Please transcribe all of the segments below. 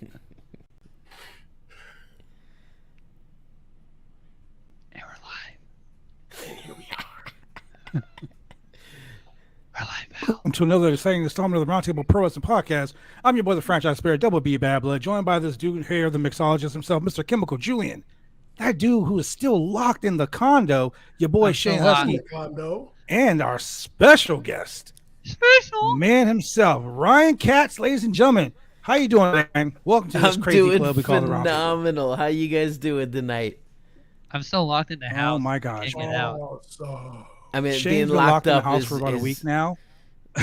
And we're live. And here we are. We're live, pal. Welcome to another exciting installment of the Roundtable Pro Wrestling Podcast. I'm your boy, the franchise spirit, Double B Bad Blood, joined by this dude here, the mixologist himself, Mr. Chemical Julian. That dude who is still locked in the condo, your boy Shane Husky, and our special guest, man himself, Ryan Katz, ladies and gentlemen. How you doing, man? Welcome to this crazy club we call the Roundtable. Phenomenal. How you guys doing tonight? I'm still locked in the house. Oh my gosh! Can't get out. I mean, Shane's being been locked in the up house is, for about a week now.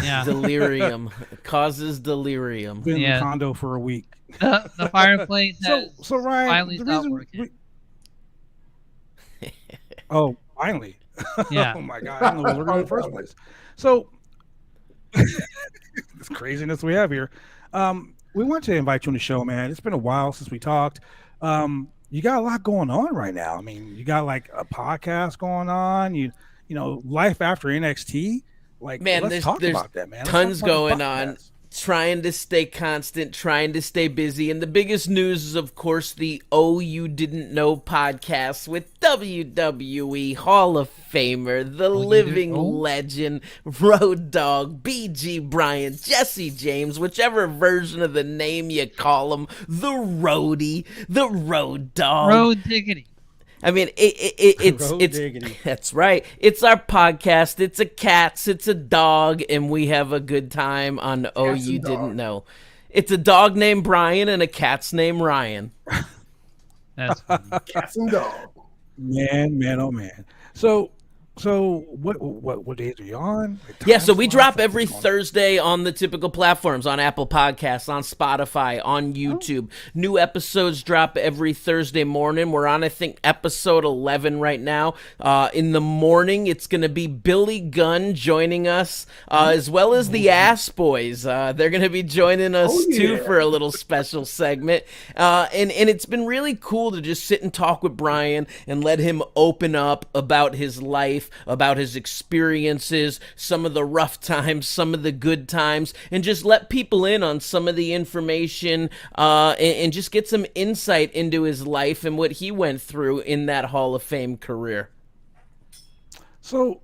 Yeah. delirium. Causes delirium. Been in the condo for a week. The fireplace has So Ryan, finally the stopped reason working. Oh, finally. Yeah. Oh my God, I don't know where we're going in the first place. So this craziness we have here. We want to invite you on the show, man. It's been a while since we talked. You got a lot going on right now. I mean, you got like a podcast going on, you know, life after NXT. Like, Man, let's there's talk about that, man. Let's tons talk about going the on. podcast. Trying to stay constant, trying to stay busy. And the biggest news is, of course, the Oh You Didn't Know podcast with WWE Hall of Famer, the living legend, Road Dogg, BG Bryant, Jesse James, whichever version of the name you call him, the Roadie, the Road Dogg. Road diggity. I mean, it's diggity. That's right. It's our podcast. It's a Katz. It's a dog, and we have a good time on Oh Katz You and Didn't Dog. Know. It's a dog named Brian and a cat's named Ryan. That's funny. Cats and dog. Man, oh man. So what days are you on? Like, Yeah, so time we slots? drop Like, every what's going on? Thursday on the typical platforms, on Apple Podcasts, on Spotify, on YouTube. New episodes drop every Thursday morning. We're on, I think, episode 11 right now. In the morning, it's going to be Billy Gunn joining us, as well as the Ass Boys. They're going to be joining us, too, for a little special segment. And it's been really cool to just sit and talk with Brian and let him open up about his life, about his experiences, some of the rough times, some of the good times, and just let people in on some of the information and just get some insight into his life and what he went through in that Hall of Fame career. So,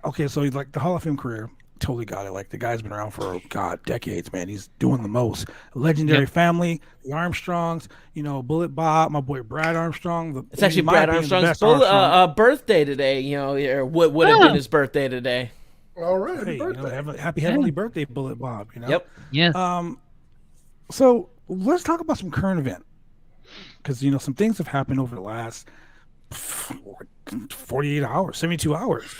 okay, so like the Hall of Fame career, totally got it. Like the guy's been around for decades, man. He's doing the most. Legendary family, the Armstrongs, Bullet Bob, my boy Brad Armstrong. It's actually Brad Armstrong's birthday today. Or what would have been his birthday today. All right. Hey, Birthday. happy heavenly birthday, Bullet Bob. Yep. Yes. So let's talk about some current event, because some things have happened over the last 48 hours, 72 hours.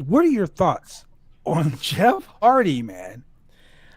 What are your thoughts on Jeff Hardy, man?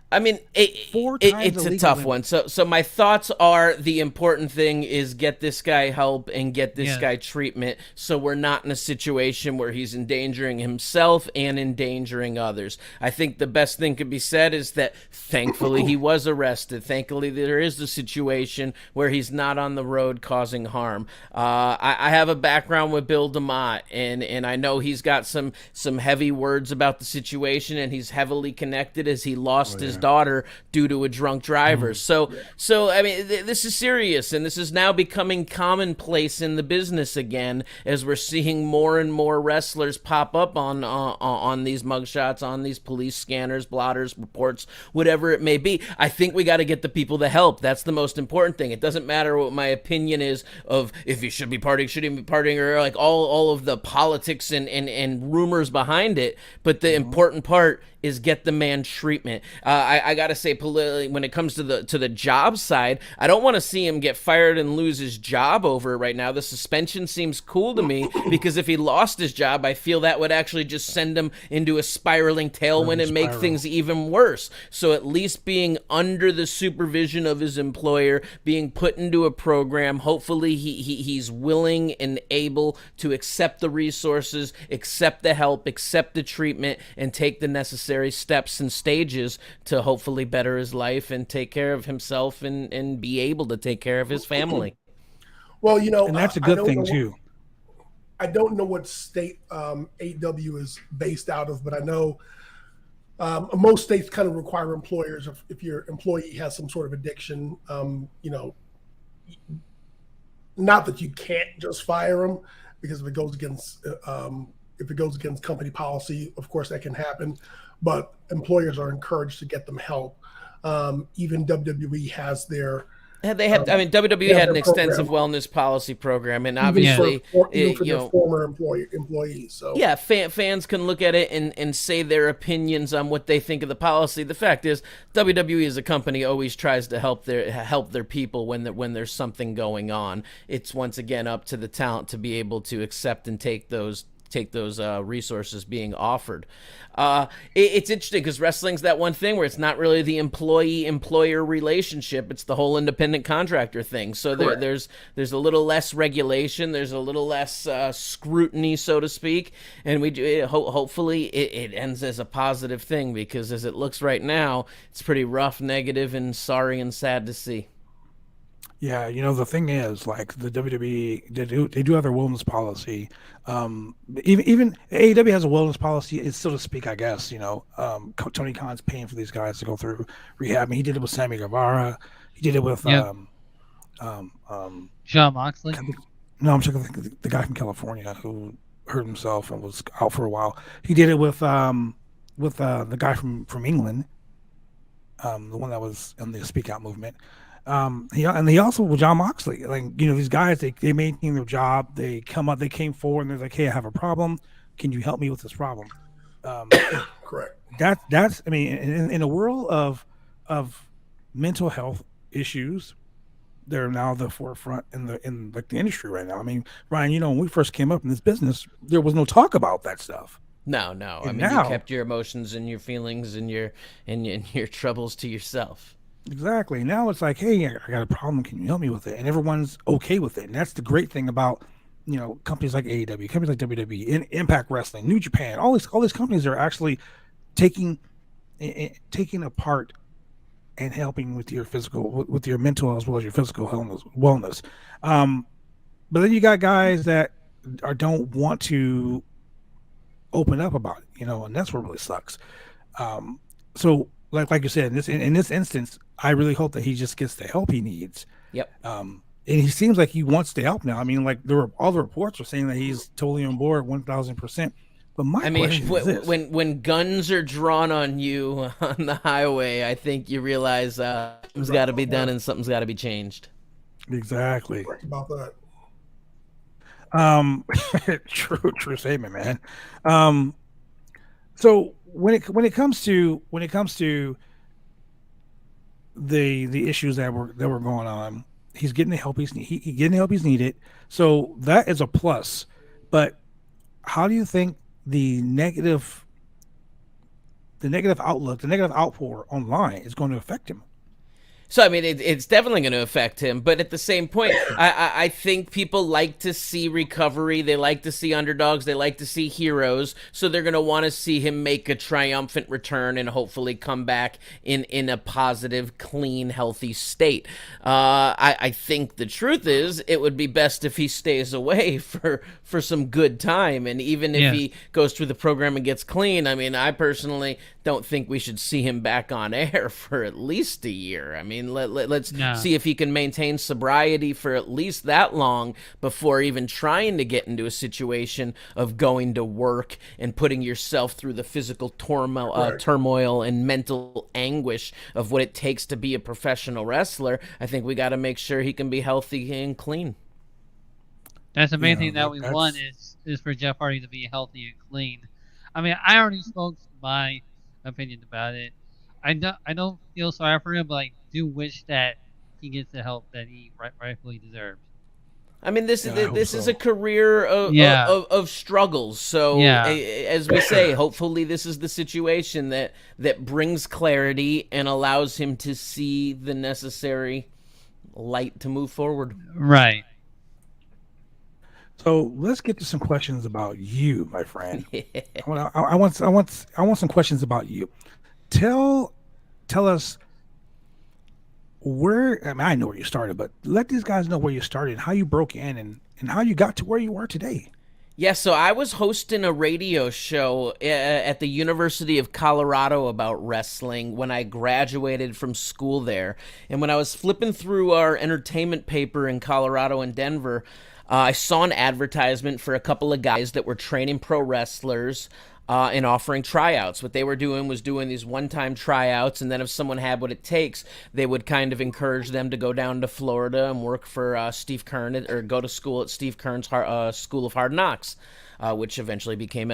I mean, it's a tough one. So my thoughts are, the important thing is get this guy help and get this guy treatment, so we're not in a situation where he's endangering himself and endangering others. I think the best thing could be said is that thankfully he was arrested. Thankfully there is a situation where he's not on the road causing harm. I have a background with Bill DeMott, and I know he's got some heavy words about the situation, and he's heavily connected as he lost his daughter due to a drunk driver. So I mean, this is serious, and this is now becoming commonplace in the business again, as we're seeing more and more wrestlers pop up on these mugshots, on these police scanners, blotters, reports, whatever it may be. I think we got to get the people the help. That's the most important thing. It doesn't matter what my opinion is of if he should be partying, should he be partying, or like all of the politics and rumors behind it. But the important part is get the man treatment. I gotta say, politically, when it comes to the job side, I don't want to see him get fired and lose his job over it right now. The suspension seems cool to me, because if he lost his job, I feel that would actually just send him into a spiraling tailwind and make things even worse. So at least being under the supervision of his employer, being put into a program, hopefully he's willing and able to accept the resources, accept the help, accept the treatment, and take the necessary steps and stages to hopefully better his life and take care of himself and be able to take care of his family. Well, And that's a good thing too. I don't know what state AEW is based out of, but I know Most states kind of require employers, if your employee has some sort of addiction, not that you can't just fire them, because if it goes against company policy, of course that can happen. But employers are encouraged to get them help. Even WWE has their WWE had an extensive wellness policy program, and obviously, even for their former employees. So yeah, fans can look at it and say their opinions on what they think of the policy. The fact is, WWE as a company always tries to help their people when there's something going on. It's once again up to the talent to be able to accept and take those resources being offered. It's interesting because wrestling's that one thing where it's not really the employee-employer relationship. It's the whole independent contractor thing. So there's a little less regulation. There's a little less scrutiny, so to speak. And hopefully it ends as a positive thing, because as it looks right now, it's pretty rough, negative, and sorry and sad to see. Yeah, the thing is, like, the WWE, they do have their wellness policy. Even AEW has a wellness policy, it's so to speak, I guess. Tony Khan's paying for these guys to go through rehab. I mean, he did it with Sammy Guevara. He did it with John Moxley. No, I'm trying to think the guy from California who hurt himself and was out for a while. He did it with the guy from England, the one that was in the Speak Out movement. He also with John Moxley, like, these guys, they maintain their job. They came forward and they're like, hey, I have a problem. Can you help me with this problem? Correct. That's I mean, in a world of mental health issues, they're now the forefront in the industry right now. I mean, Ryan, when we first came up in this business, there was no talk about that stuff. No. I mean, you kept your emotions and your feelings and your troubles to yourself. Exactly. Now it's like, hey, I got a problem. Can you help me with it? And everyone's okay with it. And that's the great thing about, companies like AEW, companies like WWE, Impact Wrestling, New Japan. All these companies are actually taking apart and helping with your physical, with your mental as well as your physical wellness. But then you got guys that don't want to open up about it, and that's what really sucks. So like you said, in this instance, I really hope that he just gets the help he needs. Yep. And he seems like he wants the help now. I mean, like, all the reports are saying that he's totally on board 1,000%. But question is this. when guns are drawn on you on the highway, I think you realize something's got to be done and something's got to be changed. Exactly. Right about that. True statement, man. So when it comes to the issues that were going on, he's getting the help he's needed. So that is a plus. But how do you think the negative outlook, the negative outpour online is going to affect him? So, I mean, it's definitely going to affect him. But at the same point, I think people like to see recovery. They like to see underdogs. They like to see heroes. So they're going to want to see him make a triumphant return and hopefully come back in a positive, clean, healthy state. I think the truth is it would be best if he stays away for some good time. And even if he goes through the program and gets clean, I mean, I personally don't think we should see him back on air for at least a year. I mean, let's see if he can maintain sobriety for at least that long before even trying to get into a situation of going to work and putting yourself through the physical turmoil and mental anguish of what it takes to be a professional wrestler. I think we got to make sure he can be healthy and clean. That's the main thing that we want is for Jeff Hardy to be healthy and clean. I mean, I already spoke my opinion about it. I don't feel sorry for him, but I do wish that he gets the help that he rightfully deserves. I mean, this is a career of struggles. So, as we say, hopefully this is the situation that brings clarity and allows him to see the necessary light to move forward. Right. So let's get to some questions about you, my friend. I want some questions about you. Tell us where. I mean, I know where you started, but let these guys know where you started, how you broke in, and how you got to where you are today. Yeah, so I was hosting a radio show at the University of Colorado about wrestling when I graduated from school there. And when I was flipping through our entertainment paper in Colorado and Denver, I saw an advertisement for a couple of guys that were training pro wrestlers and offering tryouts. What they were doing was doing these one-time tryouts, and then if someone had what it takes, they would kind of encourage them to go down to Florida and work for Steve Kern, or go to school at Steve Kern's School of Hard Knocks, which eventually became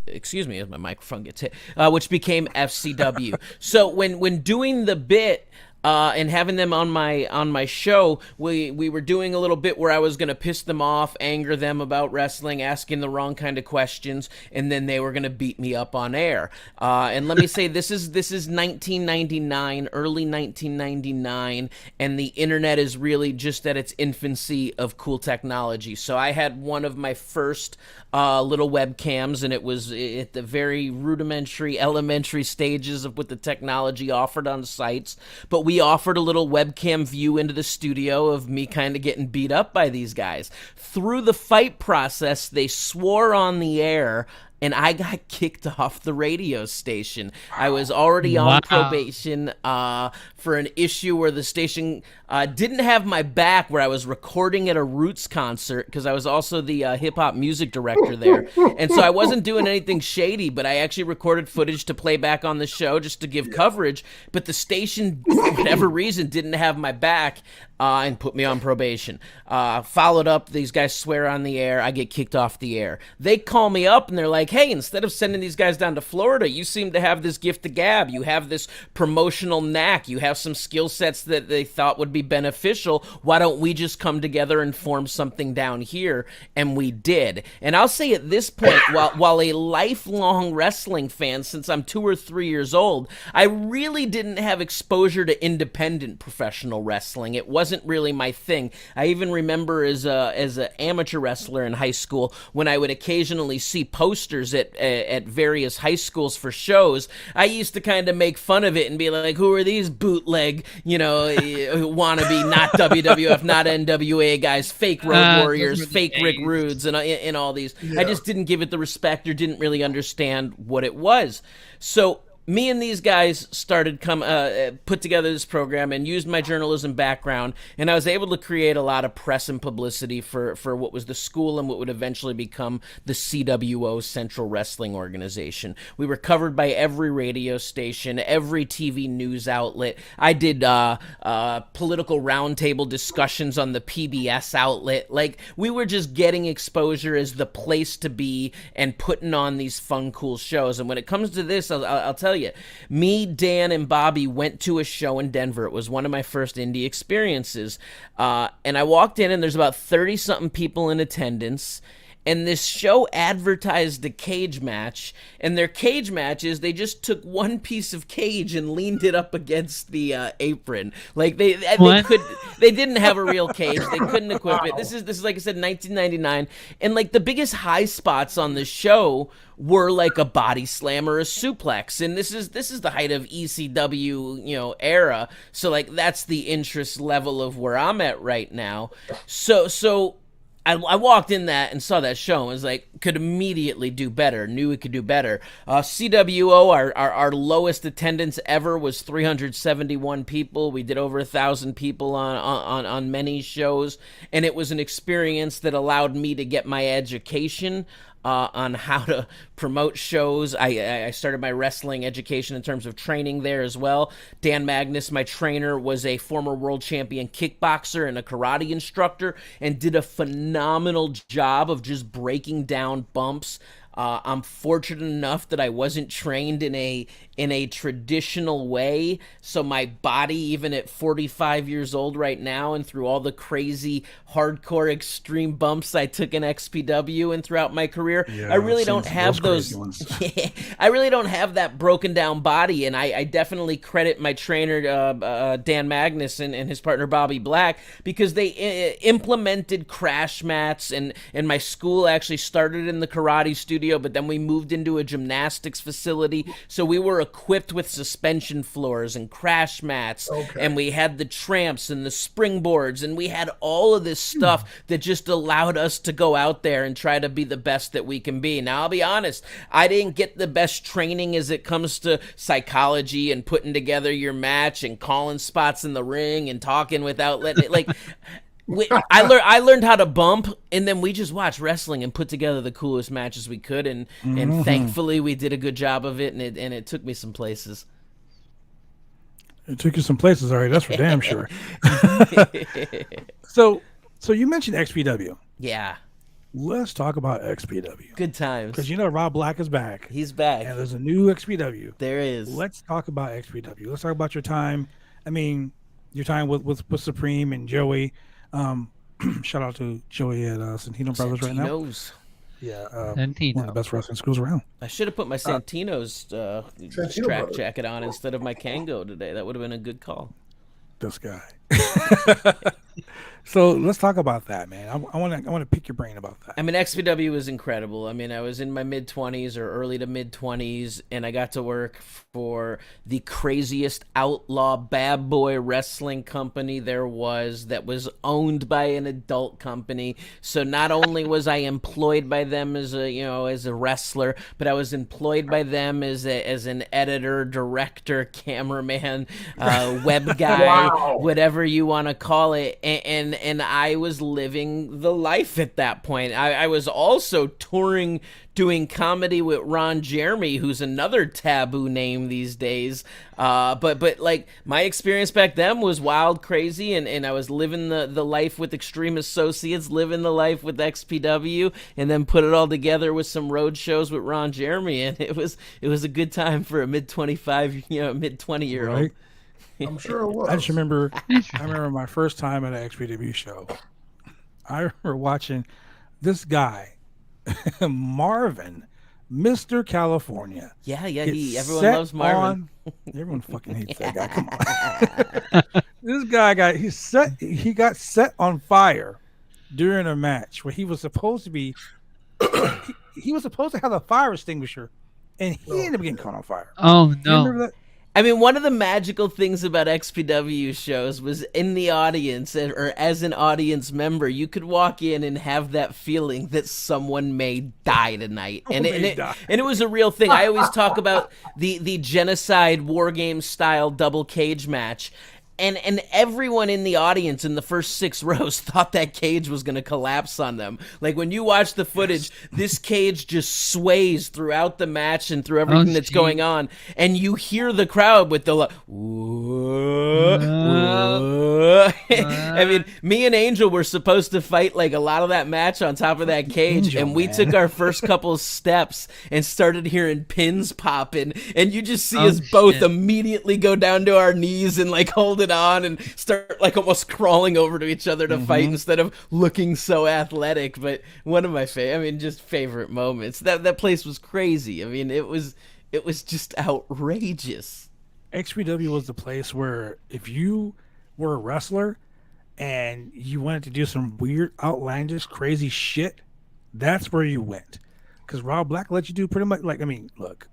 excuse me as my microphone gets hit, which became FCW. So when doing the bit, and having them on my show, we were doing a little bit where I was going to piss them off, anger them about wrestling, asking the wrong kind of questions, and then they were going to beat me up on air. And let me say, this is 1999, early 1999, and the internet is really just at its infancy of cool technology. So I had one of my first little webcams, and it was at the very rudimentary, elementary stages of what the technology offered on sites. But we offered a little webcam view into the studio of me kind of getting beat up by these guys. Through the fight process, they swore on the air, and I got kicked off the radio station. I was already on probation for an issue where the station didn't have my back, where I was recording at a Roots concert, because I was also the hip-hop music director there. And so I wasn't doing anything shady, but I actually recorded footage to play back on the show just to give coverage. But the station, for whatever reason, didn't have my back and put me on probation. Followed up, these guys swear on the air, I get kicked off the air. They call me up and they're like, hey, instead of sending these guys down to Florida, you seem to have this gift of gab. You have this promotional knack. You have some skill sets that they thought would be beneficial. Why don't we just come together and form something down here? And we did. And I'll say at this point, while a lifelong wrestling fan since I'm 2 or 3 years old, I really didn't have exposure to independent professional wrestling. It wasn't really my thing. I even remember as an amateur wrestler in high school, when I would occasionally see posters at various high schools for shows, I used to kind of make fun of it and be like, who are these bootleg, wannabe, not WWF, not NWA guys, fake Road Warriors, fake Rick Rudes, and all these. Yeah. I just didn't give it the respect, or didn't really understand what it was. So me and these guys started put together this program and used my journalism background, and I was able to create a lot of press and publicity for what was the school and what would eventually become the CWO, Central Wrestling Organization. We were covered by every radio station, every TV news outlet. I did political roundtable discussions on the PBS outlet. Like, we were just getting exposure as the place to be and putting on these fun, cool shows. And when it comes to this, I'll tell you, me, Dan, and Bobby went to a show in Denver. It was one of my first indie experiences. And I walked in, and there's about 30-something people in attendance. And this show advertised a cage match, and their cage match is they just took one piece of cage and leaned it up against the apron. Like they didn't have a real cage. They couldn't equip it. This is like I said, 1999, and like the biggest high spots on the show were like a body slam or a suplex, and this is the height of ECW, era. So like that's the interest level of where I'm at right now. So I walked in that and saw that show and was like, could immediately do better, knew we could do better. CWO, our lowest attendance ever was 371 people. We did over 1,000 people on many shows, and it was an experience that allowed me to get my education on how to promote shows. I started my wrestling education in terms of training there as well. Dan Magnus, my trainer, was a former world champion kickboxer and a karate instructor, and did a phenomenal job of just breaking down bumps. I'm fortunate enough that I wasn't trained in a traditional way, so my body, even at 45 years old right now, and through all the crazy, hardcore, extreme bumps I took in XPW and throughout my career, I really don't have those. I really don't have that broken down body, and I definitely credit my trainer Dan Magnus and his partner Bobby Black, because they implemented crash mats, and my school actually started in the karate studio studio, but then we moved into a gymnastics facility. So we were equipped with suspension floors and crash mats, and we had the tramps and the springboards, and we had all of this stuff that just allowed us to go out there and try to be the best that we can be. Now, I'll be honest, I didn't get the best training as it comes to psychology and putting together your match and calling spots in the ring and talking without letting it, like... I learned how to bump, and then we just watched wrestling and put together the coolest matches we could, and thankfully we did a good job of it, and it took me some places. It took you some places, all right. That's for damn sure. So you mentioned XPW. Yeah. Let's talk about XPW. Good times. Because Rob Black is back. He's back. And there's a new XPW. There is. Let's talk about XPW. Let's talk about your time. I mean, your time with Supreme and Joey. Shout out to Joey at Santino Brothers right now. Yeah, Santino. One of the best wrestling schools around. I should have put my Santino's track jacket on instead of my Kango today. That would have been a good call. This guy. So let's talk about that, man. I want to pick your brain about that. I mean, XPW was incredible. I mean, I was in my mid-20s or early to mid-20s, and I got to work for the craziest outlaw bad boy wrestling company there was that was owned by an adult company. So not only was I employed by them as a wrestler, but I was employed by them as an editor, director, cameraman, web guy, whatever you want to call it. And I was living the life at that point. I was also touring, doing comedy with Ron Jeremy, who's another taboo name these days. But like my experience back then was wild, crazy, and I was living the life with Extreme Associates, living the life with XPW, and then put it all together with some road shows with Ron Jeremy, and it was a good time for a mid-20-year-old. Right. I'm sure it was. I remember my first time at an XPW show. I remember watching this guy, Marvin, Mr. California. Yeah, everyone loves Marvin. Everyone fucking hates that guy. Come on. This guy he got set on fire during a match where he was supposed to be he was supposed to have a fire extinguisher, and he ended up getting caught on fire. Oh no. You remember that? I mean, one of the magical things about XPW shows was in the audience, or as an audience member, you could walk in and have that feeling that someone may die tonight. And it was a real thing. I always talk about the genocide war game style double cage match. And everyone in the audience in the first 6 rows thought that cage was going to collapse on them. Like, when you watch the footage, this cage just sways throughout the match and through everything that's going on. And you hear the crowd with the, I mean, me and Angel were supposed to fight, like, a lot of that match on top of that cage. Angel, and we took our first couple steps and started hearing pins popping. And you just see us both immediately go down to our knees and, like, hold it on and start like almost crawling over to each other to fight instead of looking so athletic. But one of my favorite moments. That place was crazy. I mean, it was just outrageous. XPW was the place where if you were a wrestler and you wanted to do some weird, outlandish, crazy shit, that's where you went. Because Rob Black let you do pretty much, like, I mean, look.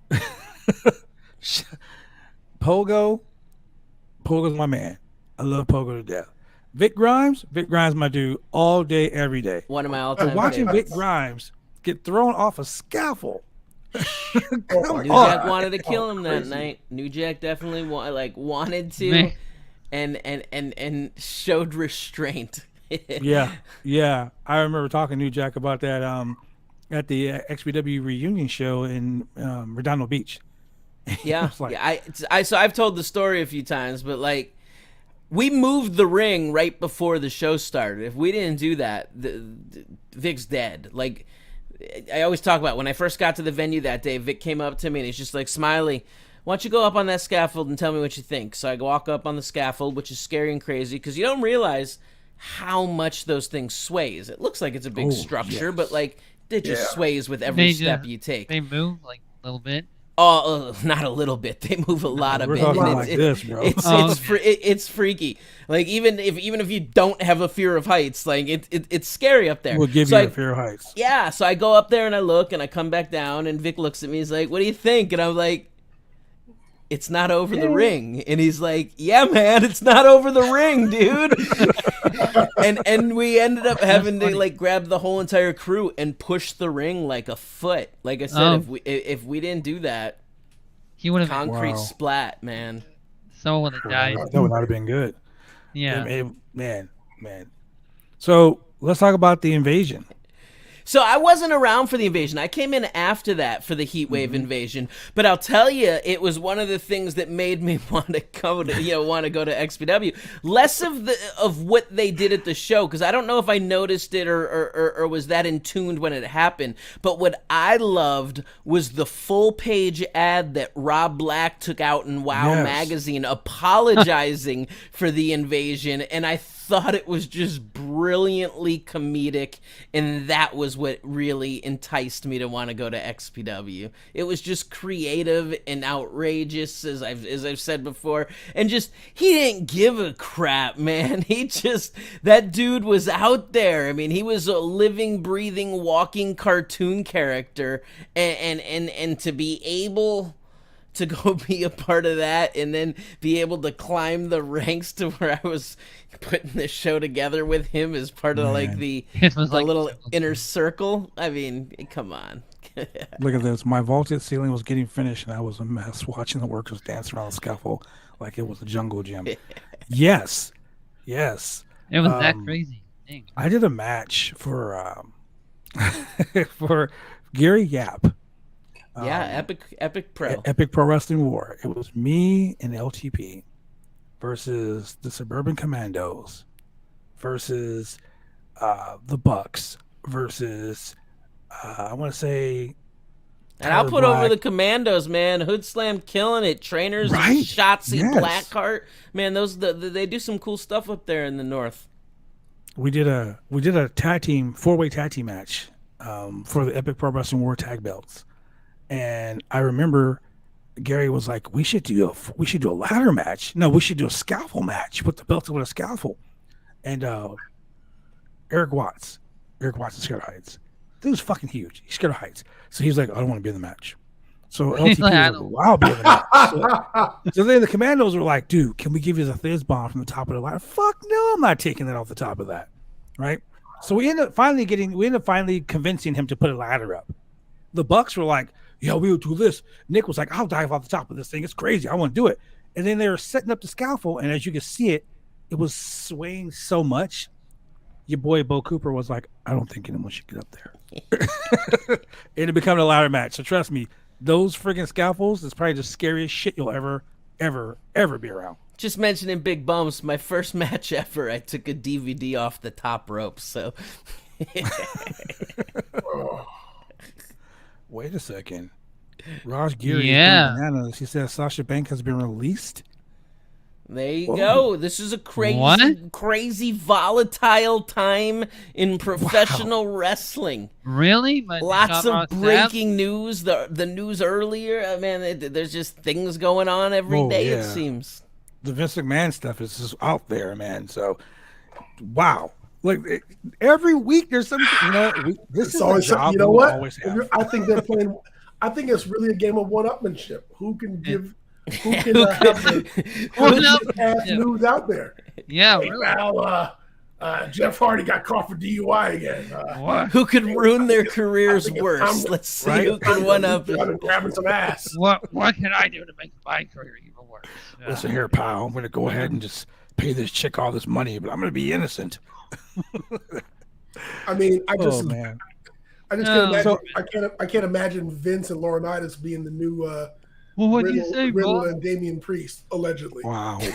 Pogo's my man. I love Pogo to death. Vic Grimes my dude all day, every day. One of my all-time watching favorites. Vic Grimes get thrown off a scaffold. New Jack wanted to kill him that night. New Jack definitely wanted to, and showed restraint. Yeah. I remember talking to New Jack about that at the XPW reunion show in Redondo Beach. Yeah, so I've told the story a few times, but like, we moved the ring right before the show started. If we didn't do that, Vic's dead. Like, I always talk about when I first got to the venue that day, Vic came up to me and he's just like, Smiley, why don't you go up on that scaffold and tell me what you think? So I walk up on the scaffold, which is scary and crazy because you don't realize how much those things sways. It looks like it's a big structure, but like it just sways with every step you take. They move like a little bit. Oh, not a little bit. They move a lot of We're it. talking And like this, bro. It's freaky. Like even if you don't have a fear of heights, like it's scary up there. We'll give so you a fear of heights. Yeah, so I go up there and I look and I come back down and Vic looks at me. He's like, "What do you think?" And I'm like, "It's not over the ring." And he's like, "Yeah, man, it's not over the ring, dude." and we ended up having to like grab the whole entire crew and push the ring like a foot. Like I said, if we didn't do that, he would have concrete splat, man. So would have died. That would not have been good. Yeah, man. So let's talk about the invasion. So I wasn't around for the invasion. I came in after that for the Heatwave invasion. But I'll tell you, it was one of the things that made me want to go to XPW. Less of what they did at the show, because I don't know if I noticed it or was that in tuned when it happened. But what I loved was the full page ad that Rob Black took out in WOW magazine apologizing for the invasion, and I thought it was just brilliantly comedic, and that was what really enticed me to want to go to XPW. It was just creative and outrageous, as I've said before, and just he didn't give a crap, man. That dude was out there. I mean, he was a living, breathing, walking cartoon character, and to be able to go be a part of that and then be able to climb the ranks to where I was putting the show together with him as part of like the little inner circle. I mean, come on. Look at this. My vaulted ceiling was getting finished and I was a mess watching the workers dance around the scaffold like it was a jungle gym. Yes. It was that crazy. Dang. I did a match for for Gary Yap. Epic Pro. Epic Pro Wrestling War. It was me and LTP versus the Suburban Commandos versus the Bucks versus I want to say. And I'll put over the Commandos, man. Hood Slam killing it. Trainers, Shotzi, Blackheart, man. They do some cool stuff up there in the north. We did a tag team 4-way tag team match for the Epic Pro Wrestling War tag belts. And I remember Gary was like, we should do a ladder match. No, we should do a scaffold match. Put the belts with a scaffold. And Eric Watts is scared of heights. Dude was fucking huge. He's scared of heights. So he's like, I don't want to be in the match. So LTP was like, well, I'll be in the match. So then the Commandos were like, dude, can we give you the Fizz bomb from the top of the ladder? Fuck no, I'm not taking that off the top of that. Right? So we ended up finally convincing him to put a ladder up. The Bucks were like, yeah, we'll do this. Nick was like, I'll dive off the top of this thing. It's crazy. I want to do it. And then they were setting up the scaffold, and as you can see it was swaying so much. Your boy Bo Cooper was like, I don't think anyone should get up there. And it became a ladder match. So trust me, those friggin' scaffolds is probably the scariest shit you'll ever be around. Just mentioning big bumps, my first match ever, I took a DVD off the top rope, so... Wait a second. Raj Giri bananas. He says Sasha Banks has been released. There you go. This is a crazy volatile time in professional wrestling. Really? Lots of breaking news. The news earlier, man, there's just things going on every day, it seems. The Vince McMahon stuff is just out there, man. So, wow. Like every week there's something, this is always something. You know what? I think they're playing. I think it's really a game of one-upmanship. Who can have the news out there? Yeah, hey, really. Jeff Hardy got caught for DUI again. Who could ruin their careers worse? Let's see who can one-up. Grabbing some ass. What can I do to make my career even worse? Listen here, pal. I'm going to go ahead and just pay this chick all this money, but I'm going to be innocent. I mean, I just can't imagine. I can't imagine Vince and Laurinaitis being the new what do you say, Riddle and Damian Priest, allegedly. Wow. What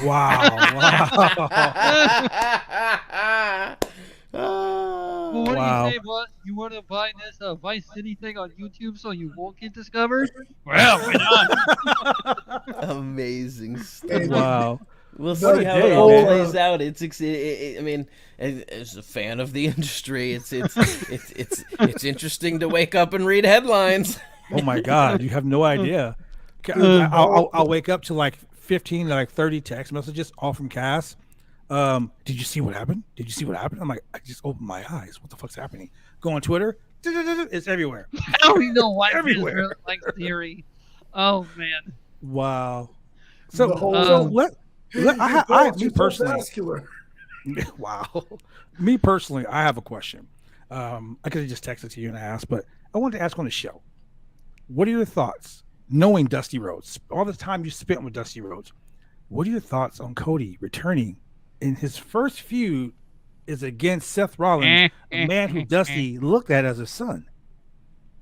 do you say, boss? You want to buy this Vice City thing on YouTube so you won't get discovered? Well, why not? Amazing stuff. Wow. We'll see how it all plays out. I mean, as a fan of the industry, it's interesting to wake up and read headlines. Oh my God, you have no idea. I'll wake up to like 15 to like 30 text messages, all from Cass. Did you see what happened? Did you see what happened? I'm like, I just opened my eyes. What the fuck's happening? Go on Twitter. It's everywhere. I don't even know why everywhere. Like theory. Oh man. Wow. So me personally. Wow. Me personally, I have a question. I could have just texted to you and asked, but I wanted to ask on the show. What are your thoughts, knowing Dusty Rhodes, all the time you spent with Dusty Rhodes? What are your thoughts on Cody returning in his first feud is against Seth Rollins, a man who Dusty looked at as a son?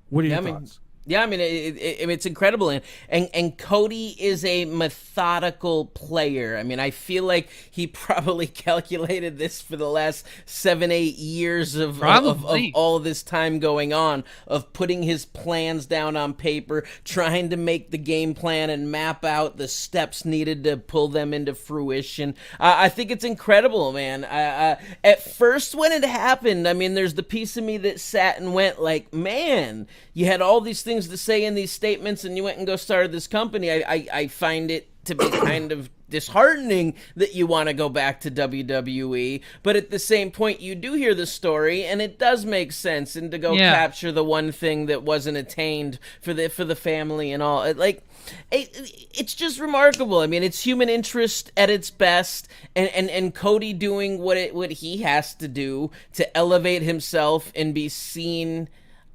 What are your thoughts? Yeah, I mean, it's incredible. And Cody is a methodical player. I mean, I feel like he probably calculated this for the last 7-8 years of all this time going on, of putting his plans down on paper, trying to make the game plan and map out the steps needed to pull them into fruition. I think it's incredible, man. At first, when it happened, I mean, there's the piece of me that sat and went like, man, you had all these things to say in these statements and you went and go started this company. I find it to be kind of disheartening that you want to go back to WWE, but at the same point you do hear the story and it does make sense, and to go capture the one thing that wasn't attained for the family and all. It's just remarkable. I mean, it's human interest at its best, and Cody doing what he has to do to elevate himself and be seen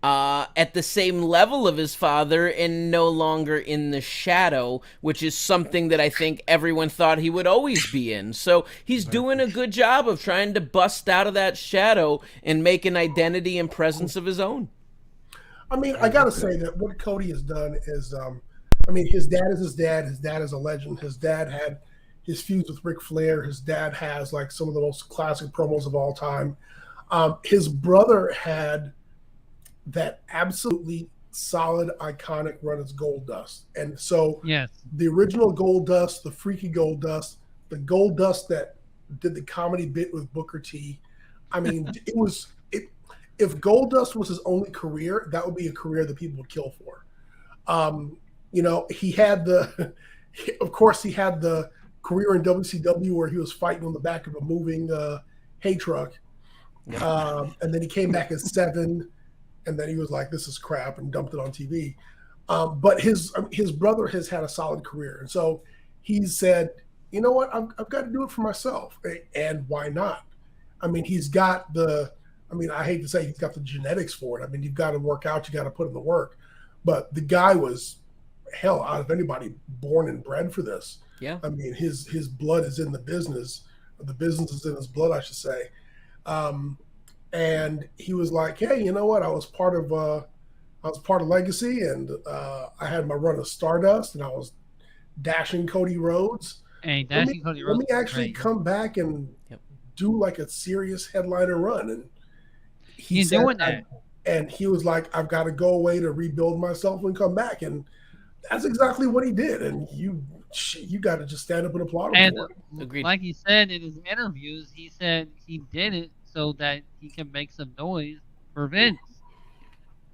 at the same level of his father and no longer in the shadow, which is something that I think everyone thought he would always be in. So he's doing a good job of trying to bust out of that shadow and make an identity and presence of his own. I mean, I got to say that what Cody has done is, I mean, his dad is his dad. His dad is a legend. His dad had his feuds with Ric Flair. His dad has like some of the most classic promos of all time. His brother had that absolutely solid, iconic run as Goldust. And so the original Goldust, the freaky Goldust, the Goldust that did the comedy bit with Booker T. I mean, if Goldust was his only career, that would be a career that people would kill for. You know, he had the career in WCW where he was fighting on the back of a moving hay truck. And then he came back as Seven. And then he was like, this is crap, and dumped it on TV. But his brother has had a solid career. And so he said, you know what, I've got to do it for myself. And why not? I mean, I hate to say he's got the genetics for it. I mean, you've got to work out, you got to put in the work. But the guy was, hell, out of anybody born and bred for this. Yeah. I mean, his blood is in the business. The business is in his blood, I should say. And he was like, hey, you know what? I was part of Legacy, and I had my run of Stardust, and I was dashing Cody Rhodes. Let me actually come back and do like a serious headliner run. And he's doing that. And he was like, I've got to go away to rebuild myself and come back. And that's exactly what he did. And you got to just stand up and applaud him for it. Agreed. Like he said in his interviews, he said he did it so that he can make some noise for Vince.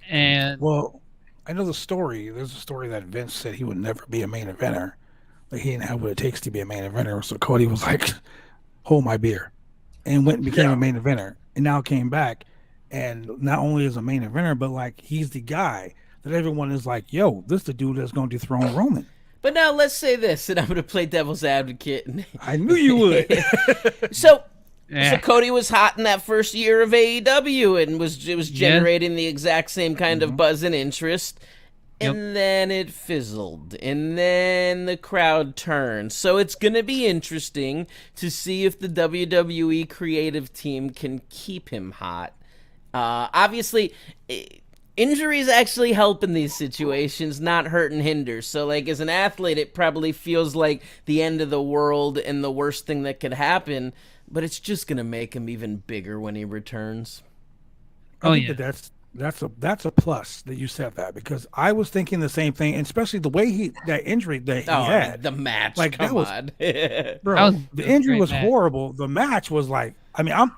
And well, I know the story. There's a story that Vince said he would never be a main eventer. Like, he didn't have what it takes to be a main eventer. So Cody was like, hold my beer, and went and became a main eventer, and now came back, and not only is a main eventer, but like, he's the guy that everyone is like, yo, this is the dude that's going to dethrone Roman. But now let's say this, and I'm going to play devil's advocate. I knew you would. So Cody was hot in that first year of AEW and was generating the exact same kind of buzz and interest. And then it fizzled. And then the crowd turned. So it's going to be interesting to see if the WWE creative team can keep him hot. Obviously, injuries actually help in these situations, not hurt and hinder. So, like, as an athlete, it probably feels like the end of the world and the worst thing that could happen. But it's just going to make him even bigger when he returns. I think that's a plus that you said that, because I was thinking the same thing, and especially the way that injury that he had. The match, like, come on. Bro, the injury was horrible. The match was like, I mean, I'm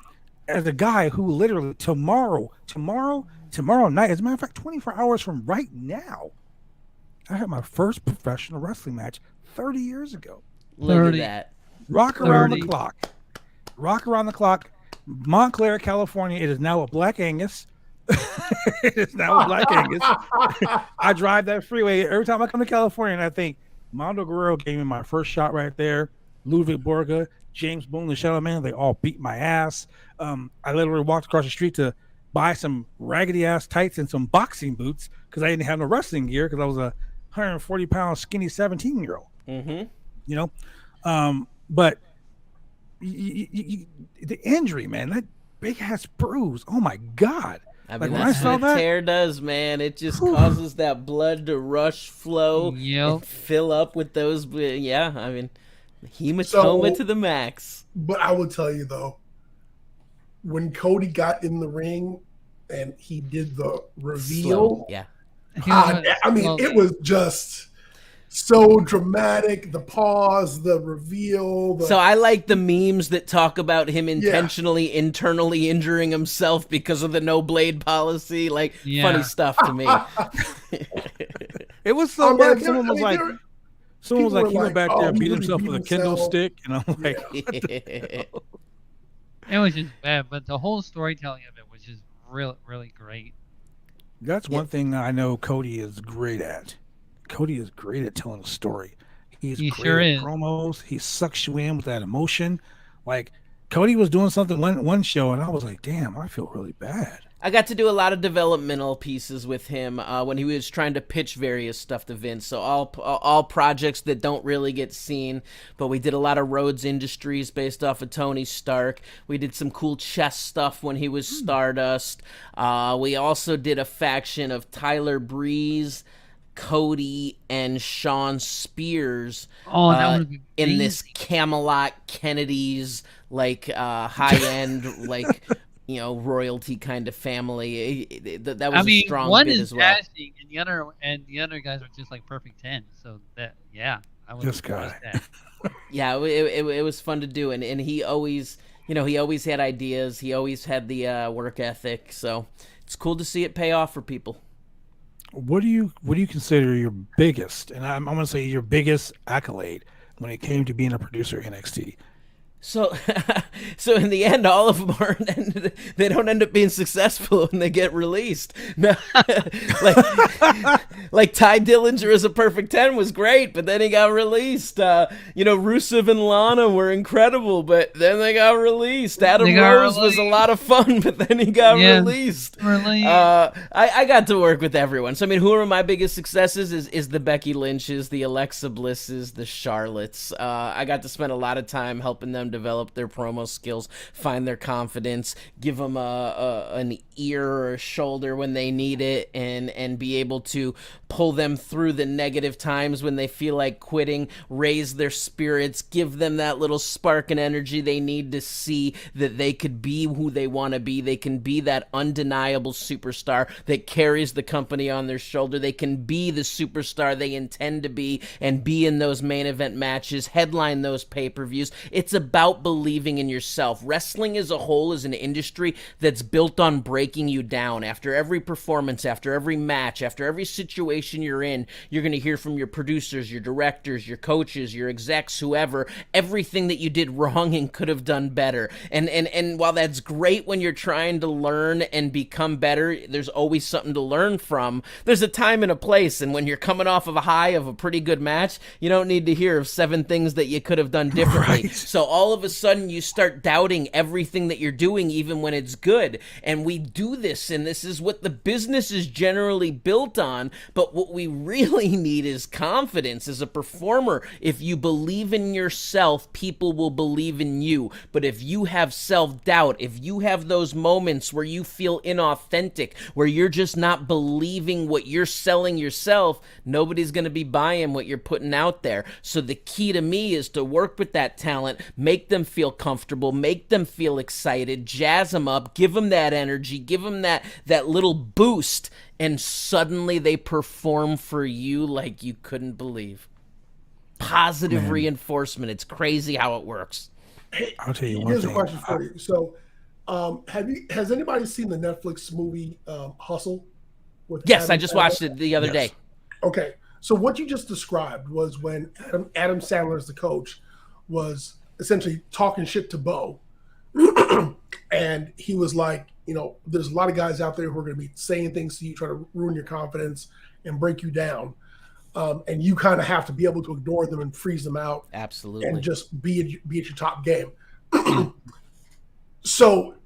as a guy who literally tomorrow night, as a matter of fact, 24 hours from right now, I had my first professional wrestling match 30 years ago. Look at that. Rock around the clock. Rock around the clock. Montclair, California. It is now a Black Angus. It is now a Black Angus. I drive that freeway every time I come to California, and I think Mondo Guerrero gave me my first shot right there. Ludwig Borga, James Boone, the Shadow Man, they all beat my ass. I literally walked across the street to buy some raggedy ass tights and some boxing boots because I didn't have no wrestling gear because I was a 140-pound skinny 17-year-old. Mm-hmm. You know, but the injury, man, that big ass bruise. Oh my God. I mean, that's what tear does, man. It just causes that blood to rush, flow, and fill up with those. Yeah, I mean, hematoma to the max. But I will tell you, though, when Cody got in the ring and he did the reveal, I mean, it was just so dramatic. The pause, the reveal. So I like the memes that talk about him intentionally, internally injuring himself because of the no blade policy. Like, funny stuff to me. It was so bad. Someone was like, he went back there and beat himself with a Kindle stick. And I'm like, what the hell? It was just bad, but the whole storytelling of it was just really, really great. That's one thing that I know Cody is great at. Cody is great at telling a story. He great at promos. He sucks you in with that emotion. Like, Cody was doing something one show, and I was like, damn, I feel really bad. I got to do a lot of developmental pieces with him when he was trying to pitch various stuff to Vince. So all projects that don't really get seen, but we did a lot of Rhodes Industries based off of Tony Stark. We did some cool chess stuff when he was Stardust. We also did a faction of Tyler Breeze, Cody, and Sean Spears in this Camelot Kennedy's like high-end like royalty kind of family. That was a strong one bit is as well. Casting, and the other guys are just like perfect 10. So that I was this guy. Yeah, it was fun to do, and he always he always had ideas. He always had the work ethic. So it's cool to see it pay off for people. What do you consider your biggest, and I'm going to say your biggest accolade when it came to being a producer at NXT? So in the end, all of them they don't end up being successful when they get released. No, like Ty Dillinger as a perfect 10 was great, but then he got released. Rusev and Lana were incredible, but then they got released. Adam Rose was a lot of fun, but then he got released. I got to work with everyone. So I mean, who are my biggest successes? Is the Becky Lynches, the Alexa Blisses, the Charlottes. I got to spend a lot of time helping them develop their promo skills, find their confidence, give them an ear or a shoulder when they need it, and be able to pull them through the negative times when they feel like quitting, raise their spirits, give them that little spark and energy they need to see that they could be who they want to be. They can be that undeniable superstar that carries the company on their shoulder. They can be the superstar they intend to be and be in those main event matches, headline those pay-per-views. It's about believing in yourself. Wrestling as a whole is an industry that's built on breaking you down. After every performance, after every match, after every situation you're in, you're going to hear from your producers, your directors, your coaches, your execs, whoever, everything that you did wrong and could have done better. And while that's great when you're trying to learn and become better, there's always something to learn from. There's a time and a place, and when you're coming off of a high of a pretty good match, you don't need to hear of 7 things that you could have done differently. Right. So all of a sudden you start doubting everything that you're doing, even when it's good. And we do this, and this is what the business is generally built on. But what we really need is confidence as a performer. If you believe in yourself, people will believe in you. But if you have self-doubt, if you have those moments where you feel inauthentic, where you're just not believing what you're selling yourself, nobody's going to be buying what you're putting out there. So the key to me is to work with that talent, make them feel comfortable, make them feel excited, jazz them up, give them that energy, give them that little boost, and suddenly they perform for you like you couldn't believe. Positive reinforcement. It's crazy how it works. Hey, I'll tell you one here's thing. a question for you. So, has anybody seen the Netflix movie Hustle? Yes, I just watched it the other day. Okay. So what you just described was when Adam Sandler, as the coach, was essentially talking shit to Bo. And he was like, there's a lot of guys out there who are going to be saying things to you, trying to ruin your confidence and break you down. And you kind of have to be able to ignore them and freeze them out. Absolutely. And just be at your top game. So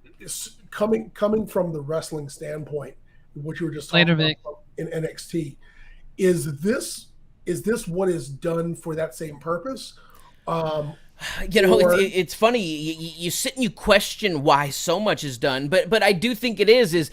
coming from the wrestling standpoint, what you were just talking about in NXT, is this what is done for that same purpose? It's funny. You sit and you question why so much is done, but I do think it is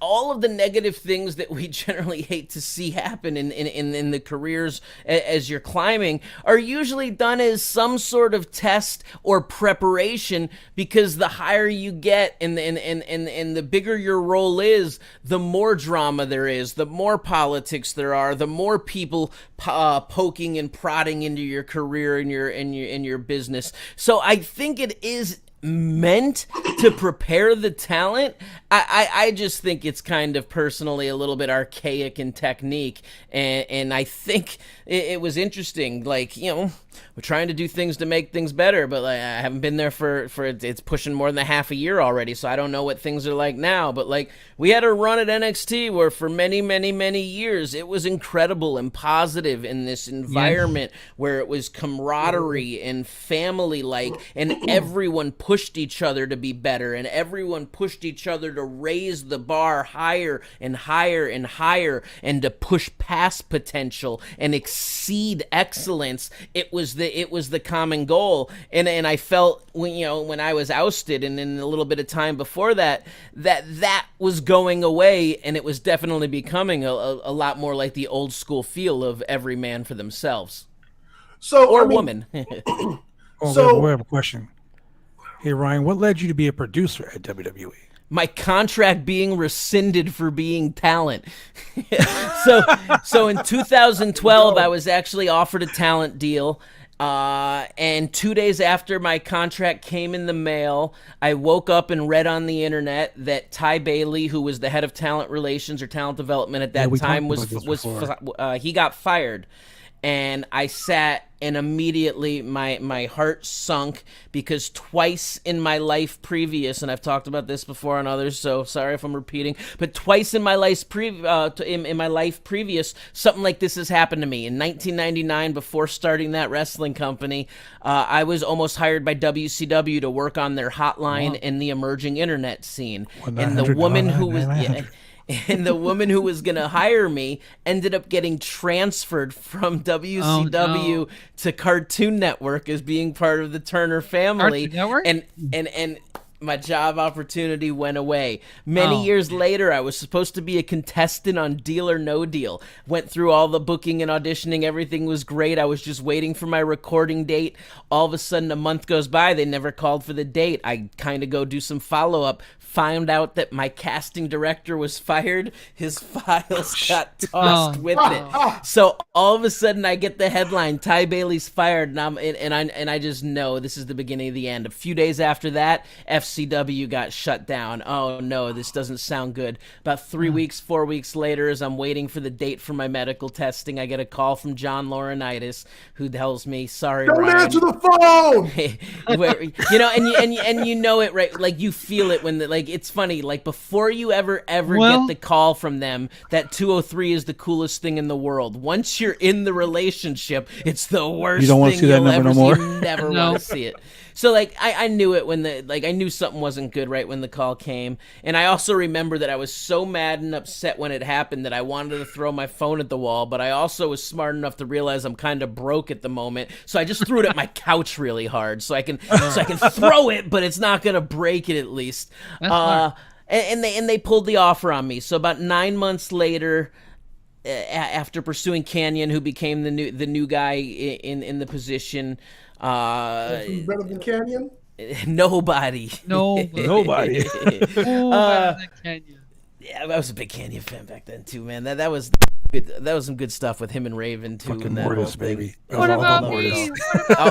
all of the negative things that we generally hate to see happen in the careers as you're climbing are usually done as some sort of test or preparation, because the higher you get and the bigger your role is, the more drama there is, the more politics there are, the more people poking and prodding into your career and your business. So I think it is meant to prepare the talent. I just think it's kind of personally a little bit archaic in technique, and I think it was interesting. Like, we're trying to do things to make things better, but I haven't been there for it's pushing more than half a year already, so I don't know what things are like now. But like, we had a run at NXT where for many, many, many years it was incredible and positive in this environment where it was camaraderie and family-like, and everyone pushed each other to be better, and everyone pushed each other to raise the bar higher and higher and higher, and to push past potential and exceed excellence. It was the common goal, and I felt when I was ousted, and in a little bit of time before that was going away, and it was definitely becoming a lot more like the old school feel of every man for themselves, woman. So we have a question. Hey Ryan, what led you to be a producer at WWE? My contract being rescinded for being talent. So in 2012, I was actually offered a talent deal. And 2 days after my contract came in the mail, I woke up and read on the internet that Ty Bailey, who was the head of talent relations or talent development at that time, he got fired. And I sat, and immediately my heart sunk, because twice in my life previous, and I've talked about this before on others, so sorry if I'm repeating, but twice in my life previous, something like this has happened to me. In 1999, before starting that wrestling company, I was almost hired by WCW to work on their hotline in the emerging internet scene, and the woman who was... And the woman who was going to hire me ended up getting transferred from WCW to Cartoon Network as being part of the Turner family. And my job opportunity went away. Many years later, I was supposed to be a contestant on Deal or No Deal. Went through all the booking and auditioning. Everything was great. I was just waiting for my recording date. All of a sudden, a month goes by. They never called for the date. I kind of go do some follow-up. Found out that my casting director was fired. His files got tossed with it. So all of a sudden, I get the headline: Ty Bailey's fired, and I just know this is the beginning of the end. A few days after that, FCW got shut down. Oh no, this doesn't sound good. About 4 weeks later, as I'm waiting for the date for my medical testing, I get a call from John Laurinaitis, who tells me, "Sorry, don't Ryan." Answer the phone. and you know it, right? Like, you feel it when it's funny. Like, before you ever get the call from them that 203 is the coolest thing in the world. Once you're in the relationship, it's the worst you don't want thing to see that you'll number ever no more. see. You never want to see it. So like, I knew it when I knew something wasn't good right when the call came. And I also remember that I was so mad and upset when it happened that I wanted to throw my phone at the wall, but I also was smart enough to realize I'm kind of broke at the moment. So I just threw it at my couch really hard so I can throw it, but it's not going to break it at least. And they pulled the offer on me. So about 9 months later, after pursuing Canyon, who became the new guy in the position, Who's better than Canyon? Nobody. Nobody. Canyon. Yeah, I was a big Canyon fan back then too, man. That was good. That was some good stuff with him and Raven too. Fucking Mortis, baby. What about me?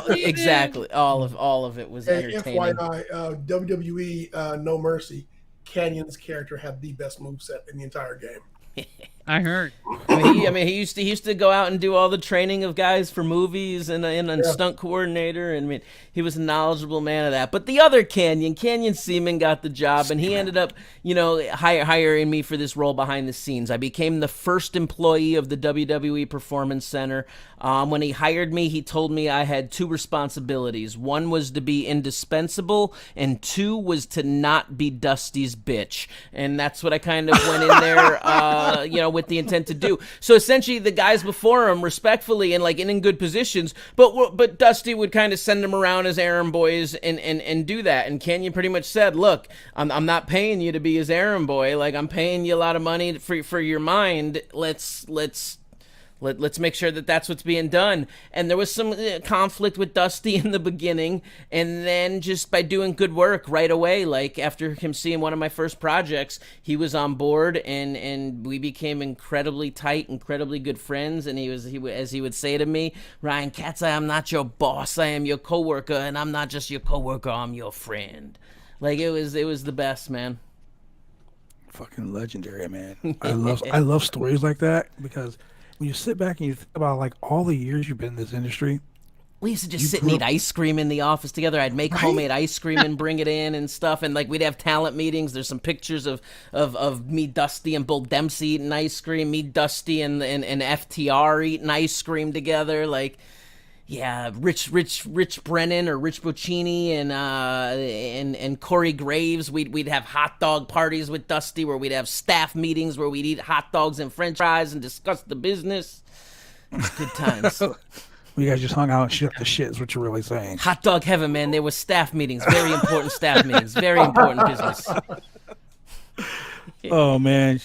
Exactly. All of it was entertaining. FYI, WWE No Mercy, Canyon's character had the best moveset in the entire game. I heard. He used to go out and do all the training of guys for movies and stunt coordinator, and I mean, he was a knowledgeable man of that. But the other Canyon Seaman got the job, and he ended up, hiring me for this role behind the scenes. I became the first employee of the WWE Performance Center. When he hired me, he told me I had two responsibilities. One was to be indispensable, and two was to not be Dusty's bitch. And that's what I kind of went in there, with the intent to do. So essentially, the guys before him, respectfully and in good positions, but Dusty would kind of send them around as errand boys and do that. And Canyon pretty much said, "Look, I'm not paying you to be his errand boy. Like, I'm paying you a lot of money for your mind. Let's make sure that that's what's being done." And there was some conflict with Dusty in the beginning, and then just by doing good work right away, like after him seeing one of my first projects, he was on board, and we became incredibly tight, incredibly good friends. And he as he would say to me, "Ryan Katz, I am not your boss. I am your coworker, and I'm not just your coworker. I'm your friend." Like it was the best, man. Fucking legendary, man. I love stories like that, because when you sit back and you think about all the years you've been in this industry, we used to just sit and eat ice cream in the office together. I'd make homemade ice cream and bring it in and stuff. And we'd have talent meetings. There's some pictures of me, Dusty, and Bull Dempsey eating ice cream. Me, Dusty, and FTR eating ice cream together. Yeah, Rich Brennan or Rich Bocchini and Corey Graves. We'd have hot dog parties with Dusty, where we'd have staff meetings where we'd eat hot dogs and French fries and discuss the business. Good times. You guys just hung out and shit the shit is what you're really saying. Hot dog heaven, man. There were staff meetings, very important staff meetings, very important business. Oh man.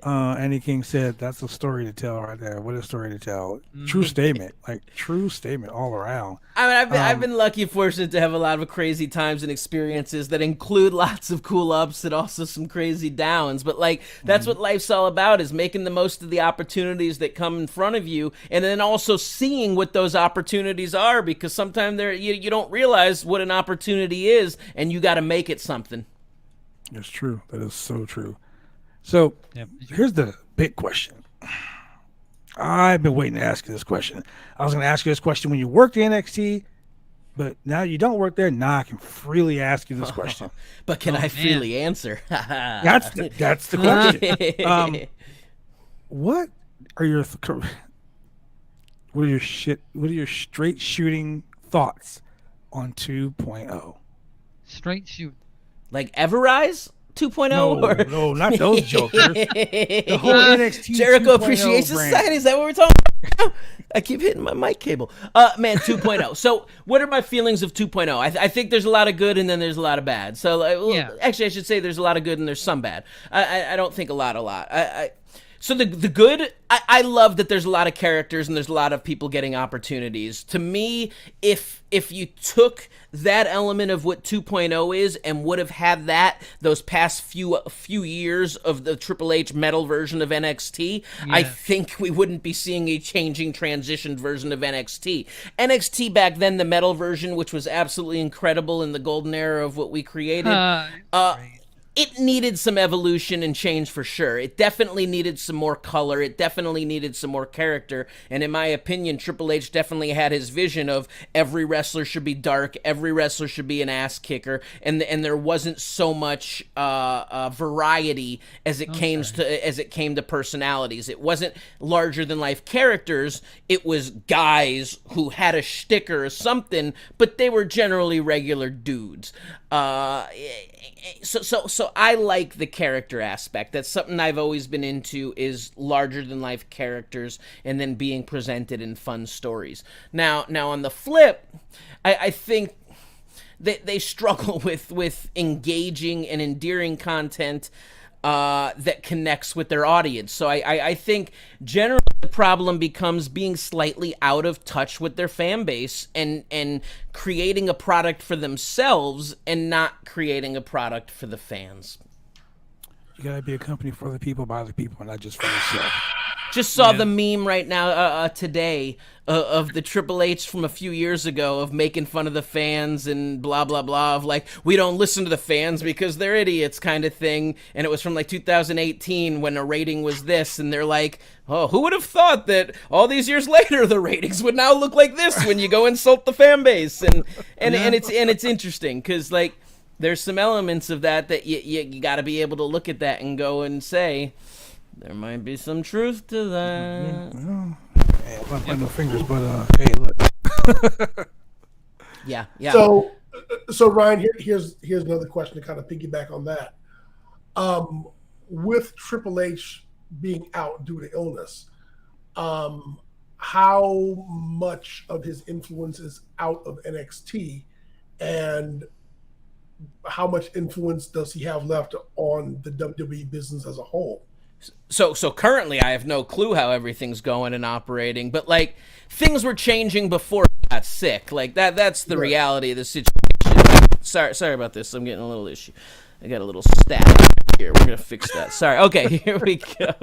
Andy King said that's a story to tell right there. What a story to tell. True statement. True statement all around. I mean, I've been lucky and fortunate to have a lot of crazy times and experiences that include lots of cool ups and also some crazy downs. But that's what life's all about, is making the most of the opportunities that come in front of you, and then also seeing what those opportunities are, because sometimes you don't realize what an opportunity is, and you got to make it something. That's true. That is so true. So here's the big question. I've been waiting to ask you this question. I was going to ask you this question when you worked at NXT, but now you don't work there. Now I can freely ask you this question. But can I freely answer? That's the question. What are your straight shooting thoughts on 2.0? Straight shoot. Like Everrise? 2.0? No, not those jokers. The whole NXT Jericho Appreciation Society, is that what we're talking about? I keep hitting my mic cable. 2.0. So what are my feelings of 2.0? I think there's a lot of good and then there's a lot of bad. So actually I should say there's a lot of good and there's some bad. I don't think a lot. So the good, I love that there's a lot of characters and there's a lot of people getting opportunities. To me, if you took that element of what 2.0 is and would have had those past few years of the Triple H metal version of NXT, I think we wouldn't be seeing a changing, transitioned version of NXT. NXT back then, the metal version, which was absolutely incredible in the golden era of what we created, it needed some evolution and change for sure. It definitely needed some more color. It definitely needed some more character. And in my opinion, Triple H definitely had his vision of every wrestler should be dark, every wrestler should be an ass kicker, and there wasn't so much variety as it came to personalities. It wasn't larger than life characters. It was guys who had a shtick or something, but they were generally regular dudes. So I like the character aspect. That's something I've always been into, is larger than life characters and then being presented in fun stories. Now on the flip, I think they struggle with engaging and endearing content that connects with their audience. So I think generally the problem becomes being slightly out of touch with their fan base and creating a product for themselves and not creating a product for the fans. You gotta be a company for the people, by the people, not just for yourself. Just saw the meme right now today of the Triple H from a few years ago of making fun of the fans and blah, blah, blah, of like, we don't listen to the fans because they're idiots kind of thing. And it was from like 2018 when a rating was this, and they're like, oh, who would have thought that all these years later the ratings would now look like this when you go insult the fan base? And it's interesting because like there's some elements of that you got to be able to look at that and go and say, there might be some truth to that. Hey, I'm not playing no fingers, but hey, look. Yeah. So Ryan, here's another question to kind of piggyback on that. With Triple H being out due to illness, how much of his influence is out of NXT, and how much influence does he have left on the WWE business as a whole? So currently I have no clue how everything's going and operating, but like things were changing before I got sick. Like that's the reality of the situation. Sorry about this. I'm getting a little issue. I got a little static here. We're gonna fix that. Sorry. Okay, here we go.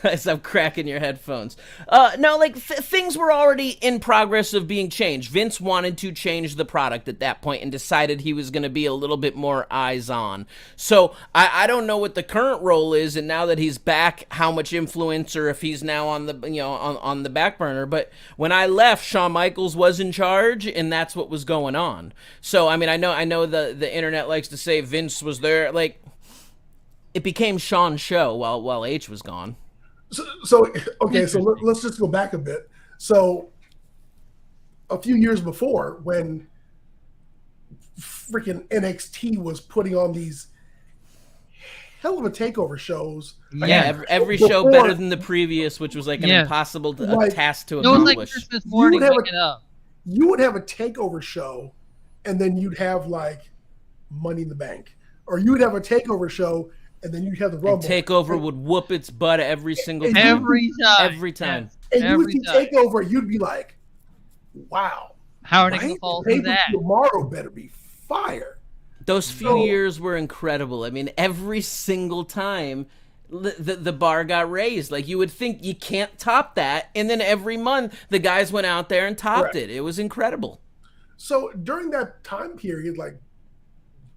As I'm cracking your headphones. No, like things were already in progress of being changed. Vince wanted to change the product at that point and decided he was going to be a little bit more eyes on. So I don't know what the current role is, and now that he's back, how much influence, or if he's now on the on the back burner. But when I left, Shawn Michaels was in charge, and that's what was going on. So I mean, I know the internet likes to say Vince was there, like it became Shawn's show while H was gone. So let's just go back a bit. So a few years before, when freaking NXT was putting on these hell of a takeover shows. Every show better than the previous, which was like an impossible task to accomplish. It was like Christmas morning waking up. You would have a takeover show, and then you'd have like Money in the Bank. Or you would have a takeover show, and then you'd have the Rumble. And takeover would whoop its butt every single time. Every time. And you would see takeover, you'd be like, wow. How are they going to fall through that? Tomorrow better be fire. Those few years were incredible. I mean, every single time the bar got raised. Like, you would think you can't top that. And then every month, the guys went out there and topped it. It was incredible. So during that time period, like,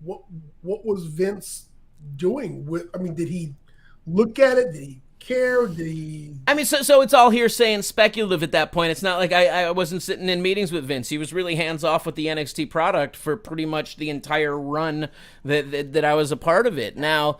what was Vince doing with? I mean, did he look at it? Did he care? Did he? I mean, so it's all hearsay and speculative at that point. It's not like I wasn't sitting in meetings with Vince. He was really hands off with the NXT product for pretty much the entire run that I was a part of it. Now,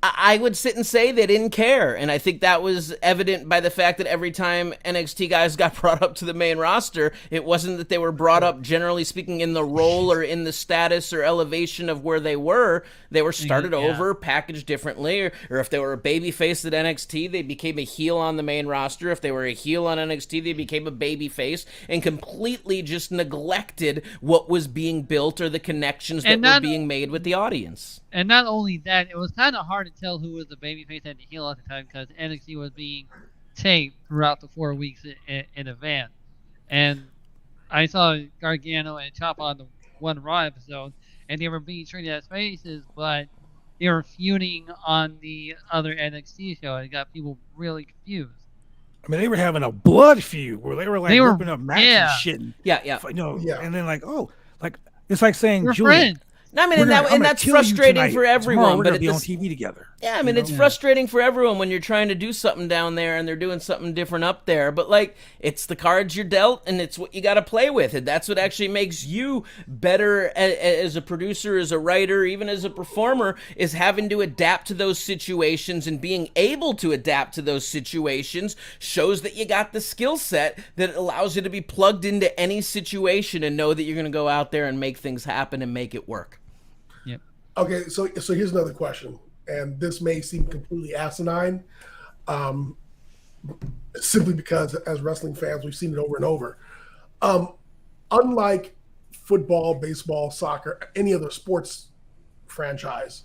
I would sit and say they didn't care, and I think that was evident by the fact that every time NXT guys got brought up to the main roster, it wasn't that they were brought up, generally speaking, in the role or in the status or elevation of where they were. They were started over, packaged differently, or if they were a babyface at NXT, they became a heel on the main roster. If they were a heel on NXT, they became a babyface, and completely just neglected what was being built or the connections that were being made with the audience. And not only that, it was kind of hard to tell who was the babyface and the heel at the time because NXT was being taped throughout the 4 weeks in advance. And I saw Gargano and Ciampa on the one Raw episode, and they were being treated as faces, but they were feuding on the other NXT show. It got people really confused. I mean, they were having a blood feud where they were like ripping up matches and shit. And then like, it's like saying, Julian, I mean, that's frustrating for everyone. We're going to be on TV together. Yeah, I mean, it's frustrating for everyone when you're trying to do something down there and they're doing something different up there. But, like, it's the cards you're dealt and it's what you got to play with. And that's what actually makes you better as a producer, as a writer, even as a performer, is having to adapt to those situations, and being able to adapt to those situations shows that you got the skill set that allows you to be plugged into any situation and know that you're going to go out there and make things happen and make it work. Okay, so here's another question, and this may seem completely asinine, simply because as wrestling fans, we've seen it over and over. Unlike football, baseball, soccer, any other sports franchise,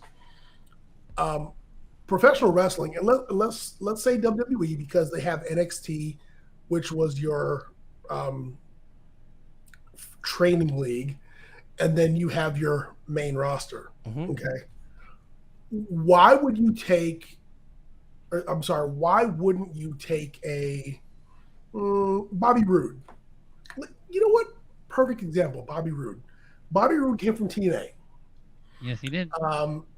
professional wrestling, and let's say WWE, because they have NXT, which was your training league, and then you have your main roster. Okay. Why would you take I'm sorry, why wouldn't you take a Bobby Roode? You know what? Perfect example, Bobby Roode. Bobby Roode came from TNA. Yes, he did.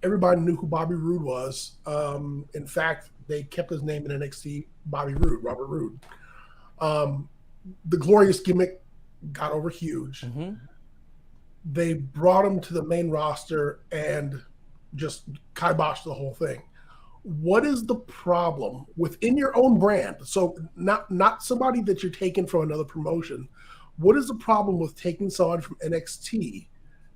Everybody knew who Bobby Roode was. In fact, they kept his name in NXT, Bobby Roode, Robert Roode. The Glorious gimmick got over huge. Mm-hmm. They brought him to the main roster and just kiboshed the whole thing. What is the problem within your own brand? So not somebody that you're taking from another promotion. What is the problem with taking somebody from NXT,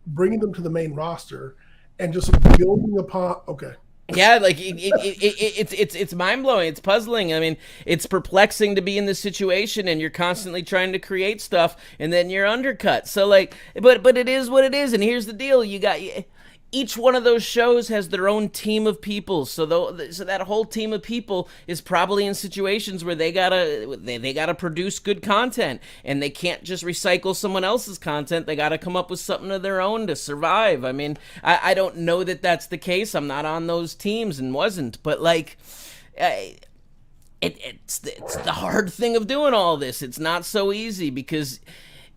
bringing them to the main roster, and just building upon? Okay. Yeah, like it's mind blowing. It's puzzling. I mean, it's perplexing to be in this situation, and you're constantly trying to create stuff, and then you're undercut. So like, but it is what it is. And here's the deal: each one of those shows has their own team of people. So that whole team of people is probably in situations where they gotta produce good content, and they can't just recycle someone else's content. They gotta come up with something of their own to survive. I mean, I don't know that that's the case. I'm not on those teams and wasn't, but like, it's the hard thing of doing all this. It's not so easy because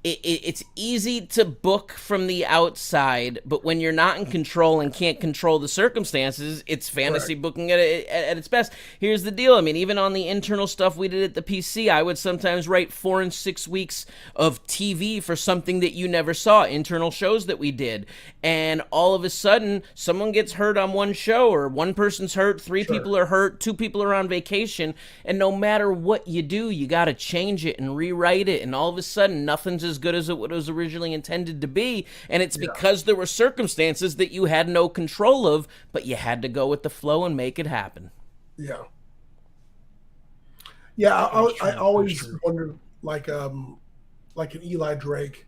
it's easy to book from the outside, but when you're not in control and can't control the circumstances, it's fantasy booking at its best. Here's the deal. I mean, even on the internal stuff we did at the PC, I would sometimes write 4 and 6 weeks of TV for something that you never saw, internal shows that we did. And all of a sudden, someone gets hurt on one show, or one person's hurt, 3 people are hurt, 2 people are on vacation, and no matter what you do, you got to change it and rewrite it, and all of a sudden, nothing's as good as it was originally intended to be, and it's because there were circumstances that you had no control of, but you had to go with the flow and make it happen. Yeah. I always wonder, like an Eli Drake,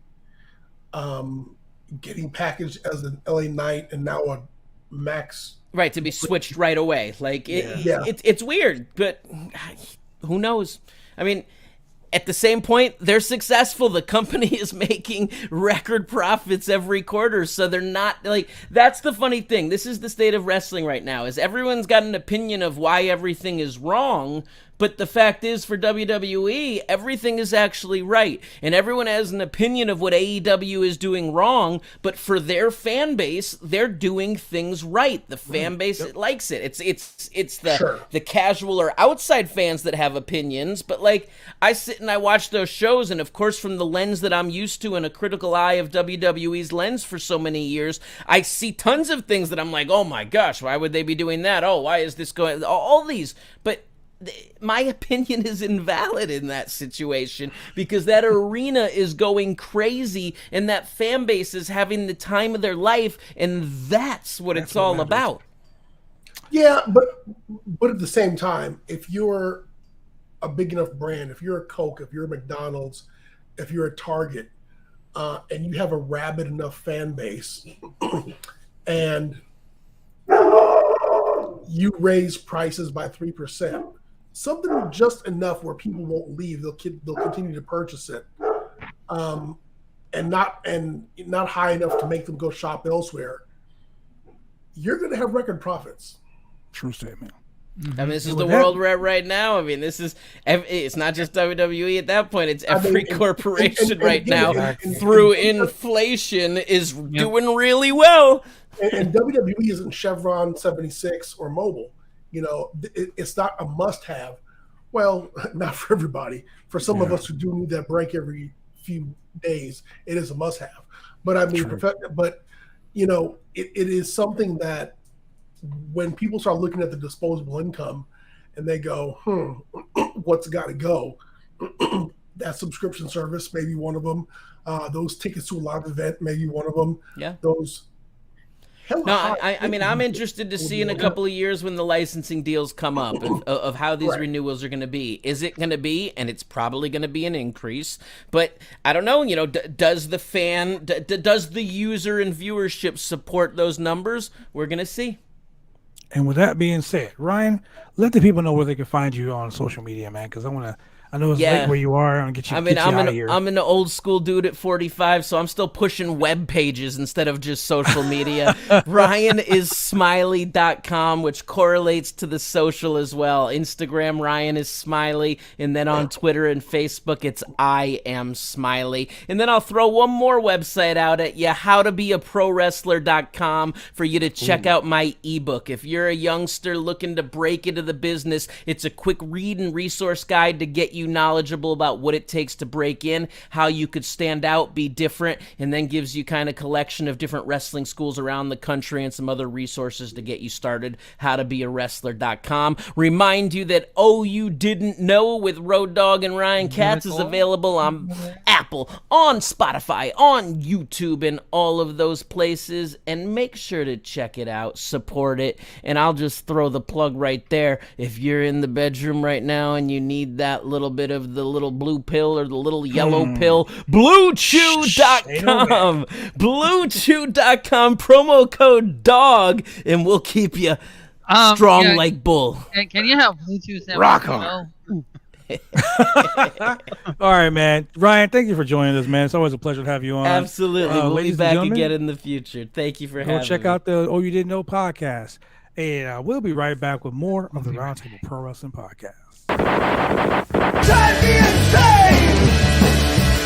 getting packaged as an LA Knight and now a Max. Right, to be switched right away. Like it's weird, but who knows? I mean, at the same point, they're successful. The company is making record profits every quarter, so they're not like, that's the funny thing. This is the state of wrestling right now, is everyone's got an opinion of why everything is wrong, but the fact is, for WWE, everything is actually right. And everyone has an opinion of what AEW is doing wrong, but for their fan base, they're doing things right. The fan base likes it. It's the casual or outside fans that have opinions, but like, I sit and I watch those shows, and of course, from the lens that I'm used to and a critical eye of WWE's lens for so many years, I see tons of things that I'm like, oh my gosh, why would they be doing that? Oh, why is this going? All these, but my opinion is invalid in that situation, because that arena is going crazy and that fan base is having the time of their life, and that's what it's all about. Yeah, but at the same time, if you're a big enough brand, if you're a Coke, if you're a McDonald's, if you're a Target, and you have a rabid enough fan base, and you raise prices by 3%, something just enough where people won't leave, they'll continue to purchase it, and not high enough to make them go shop elsewhere, you're going to have record profits. True statement. I mean, this is the world we're at right now. I mean, it's not just WWE at that point. It's every corporation right now through inflation is doing really well. And WWE isn't Chevron 76 or mobile. You know, it's not a must-have. Well, not for everybody. For some of us who do need that break every few days, it is a must-have. But I mean, you know, it is something that when people start looking at the disposable income and they go, what's got to go? That subscription service, maybe one of them. Those tickets to a live event, maybe one of them. Yeah. Those. No, I mean, I'm interested to see in a couple of years when the licensing deals come up of how these renewals are going to be. Is it going to be, and it's probably going to be an increase, but I don't know, you know, does the user and viewership support those numbers? We're going to see. And with that being said, Ryan, let the people know where they can find you on social media, man, because I want I know it's late where you are. I'm gonna get you out of here. I'm an old school dude at 45, so I'm still pushing web pages instead of just social media. RyanIsSmiley.com, which correlates to the social as well. Instagram, Ryan is Smiley, and then on Twitter and Facebook, it's I am Smiley. And then I'll throw one more website out at you, howtobeaprowrestler.com, for you to check out my ebook. If you're a youngster looking to break into the business, it's a quick read and resource guide to get you knowledgeable about what it takes to break in, how you could stand out, be different, and then gives you kind of collection of different wrestling schools around the country and some other resources to get you started. Howtobeawrestler.com. Remind you that Oh You Didn't Know with Road Dogg and Ryan Katz is available on Apple, on Spotify, on YouTube, and all of those places. And make sure to check it out, support it, and I'll just throw the plug right there. If you're in the bedroom right now and you need that little bit of the little blue pill or the little yellow pill, BlueChew.com. BlueChew.com, promo code DOG, and we'll keep you strong like bull. Can you have Bluetooth? Rock on. All right, man. Ryan, thank you for joining us, man. It's always a pleasure to have you on. Absolutely. We'll be back again in the future. Thank you for having me. Go check out the Oh You Didn't Know podcast. And we'll be right back with more of the Roundtable Pro Wrestling Podcast. Drive me insane!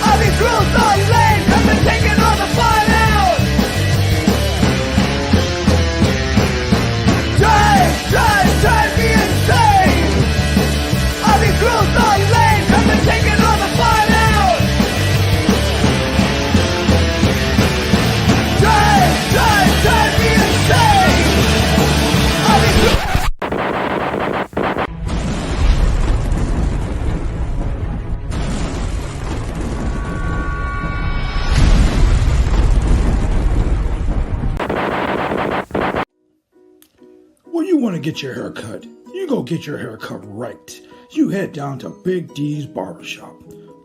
All these rules are lame, have been taking all the fun out! Drive me insane! All these rules are lame, have been taking all the fun out! Drive me insane! All these rules... When you want to get your hair cut, you go get your hair cut right. You head down to Big D's Barbershop.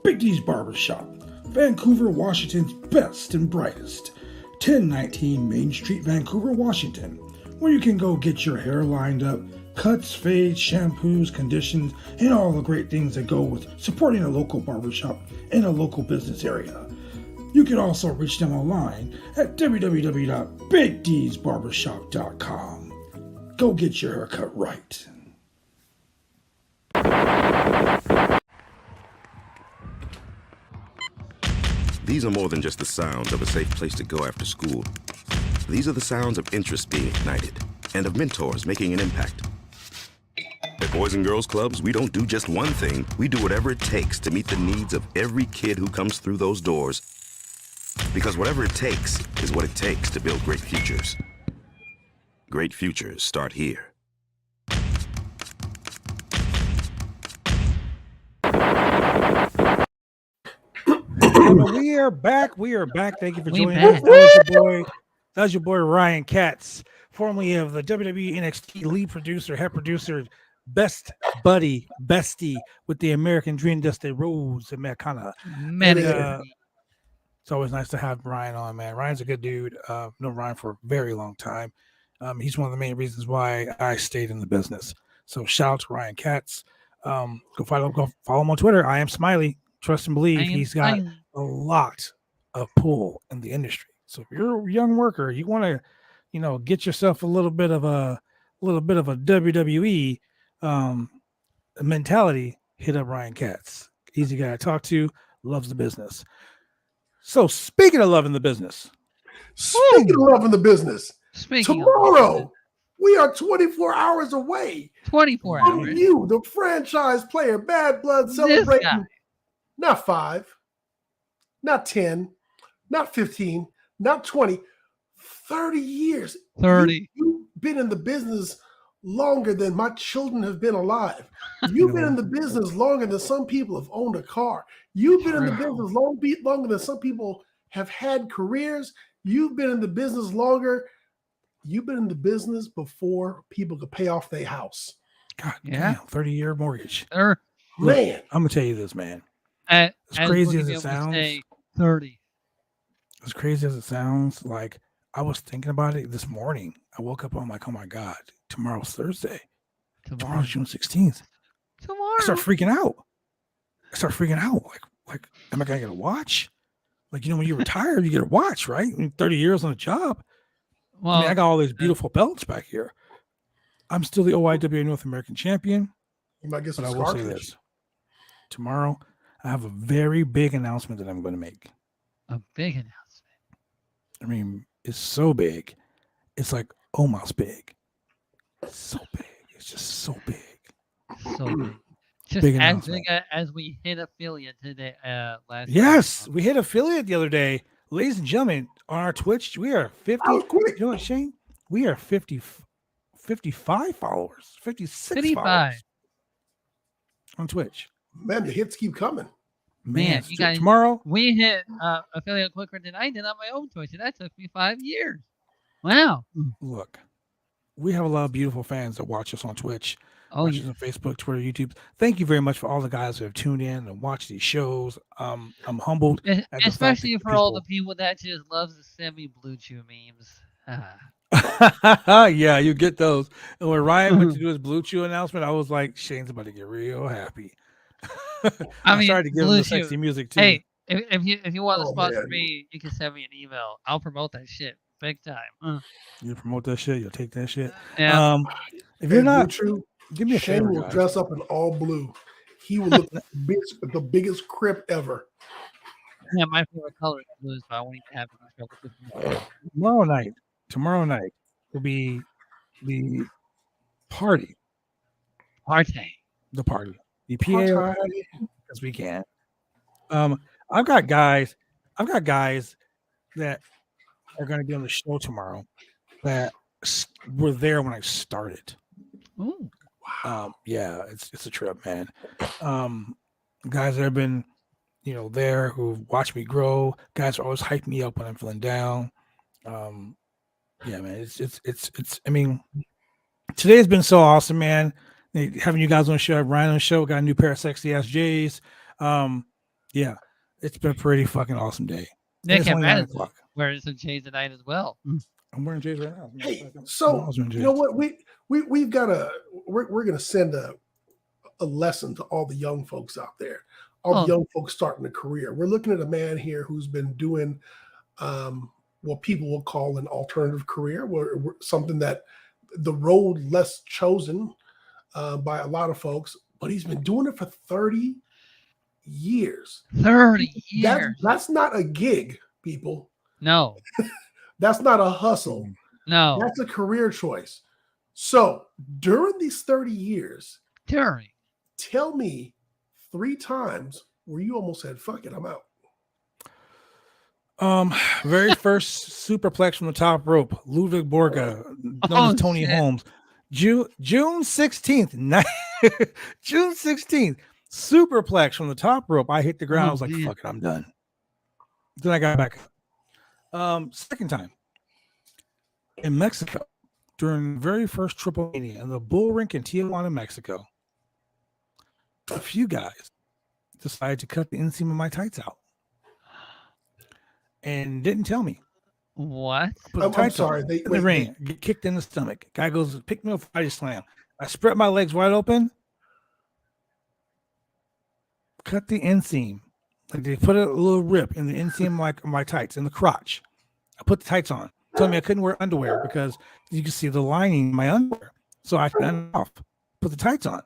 Big D's Barbershop, Vancouver, Washington's best and brightest. 1019 Main Street, Vancouver, Washington, where you can go get your hair lined up, cuts, fades, shampoos, conditions, and all the great things that go with supporting a local barbershop in a local business area. You can also reach them online at www.bigdsbarbershop.com. Go get your haircut right. These are more than just the sounds of a safe place to go after school. These are the sounds of interest being ignited and of mentors making an impact. At Boys and Girls Clubs, we don't do just one thing. We do whatever it takes to meet the needs of every kid who comes through those doors. Because whatever it takes is what it takes to build great futures. Great futures start here. We are back. Thank you for joining us. That was your boy Ryan Katz, formerly of the WWE NXT lead producer, head producer, best buddy, bestie with the American Dream, Dusty Rhodes and Metcana. It's always nice to have Ryan on, man. Ryan's a good dude. Known Ryan for a very long time. He's one of the main reasons why I stayed in the business. So shout out to Ryan Katz. Go follow him on Twitter. I am Smiley. Trust and believe. He's got a lot of pull in the industry. So if you're a young worker, you want to, get yourself a little bit of a WWE mentality. Hit up Ryan Katz. Easy guy to talk to. Loves the business. So speaking of loving the business, tomorrow we are 24 hours away. 24 from hours. You, the franchise player, Bad Blood, celebrating not 5, not 10, not 15, not 20, 30 years. 30. You've been in the business longer than my children have been alive. You've been in the business longer than some people have owned a car. You've been in the business longer than some people have had careers. You've been in the business longer. You've been in the business before people could pay off their house. God, damn, 30-year mortgage. Man, I'm gonna tell you this, man. As crazy as it sounds, 30. As crazy as it sounds, like I was thinking about it this morning. I woke up, I'm like, oh my God, tomorrow's Thursday. Tomorrow's June 16th. Tomorrow. I start freaking out. I start freaking out. Like, am I gonna get a watch? Like, when you retire, you get a watch, right? 30 years on the job. Well, I got all these beautiful belts back here. I'm still the OIWA North American champion. You might get some but I will say this. Tomorrow, I have a very big announcement that I'm going to make. A big announcement. I mean, it's so big. It's like almost big. It's so big. It's just so big. So big. Just big as big as we hit affiliate today. Yes, we hit affiliate the other day. Ladies and gentlemen, on our Twitch, we are 50. You know what, Shane? We are 55 followers. 56 followers on Twitch. Man, the hits keep coming. Man, you guys, tomorrow we hit affiliate quicker than I did on my own Twitch, and that took me 5 years. Wow. Look, we have a lot of beautiful fans that watch us on Twitch. Watch us on Facebook, Twitter, YouTube. Thank you very much for all the guys who have tuned in and watched these shows. I'm humbled, especially for all the people that just loves the semi-Blue Chew memes. Yeah, you get those. And when Ryan went to do his Blue Chew announcement, I was like, Shane's about to get real happy. I started to give him the sexy music too. Hey, if you want to sponsor me, you can send me an email. I'll promote that shit big time. You promote that shit, you'll take that shit. Yeah. If you're not true, give me a Shane favor, will guys. dress up in all blue. He will look the biggest crip ever. Yeah, my favorite color is blue, so I won't even have to. Tomorrow night will be the party. The party. The PA as we can. I've got guys that are going to be on the show tomorrow that were there when I started. Ooh. Yeah, it's a trip, man. Guys that have been, there who watched me grow. Guys are always hyping me up when I'm feeling down. Yeah, man, it's. I mean, today has been so awesome, man. Having you guys on the show, Ryan on the show, got a new pair of sexy ass J's. Yeah, it's been a pretty fucking awesome day. Nick and Matt wearing some J's tonight as well. I'm wearing J's right now. Hey, so you know what? We've got we're gonna send a lesson to all the young folks out there, all the young folks starting a career. We're looking at a man here who's been doing what people will call an alternative career, where something that the road less chosen by a lot of folks, but he's been doing it for 30 years. 30 years. That's not a gig, people. No. That's not a hustle. No. That's a career choice. So during these 30 years, tell me 3 times where you almost said, fuck it, I'm out. Very first superplex from the top rope, Ludwig Borga, known as Tony Holmes. June 16th, June 16th, superplex from the top rope. I hit the ground. I was like, fuck it, I'm done. Then I got back up. Second time in Mexico during the very first Triple Mania in the Bull Rink in Tijuana, Mexico. A few guys decided to cut the inseam of my tights out and didn't tell me. What? I'm sorry. They ring. Get kicked in the stomach. Guy goes, pick me up, I just slam. I spread my legs wide open. Cut the inseam. Like they put a little rip in the inseam like my tights in the crotch. I put the tights on. Told me I couldn't wear underwear because you can see the lining in my underwear. So I cut it off. Put the tights on.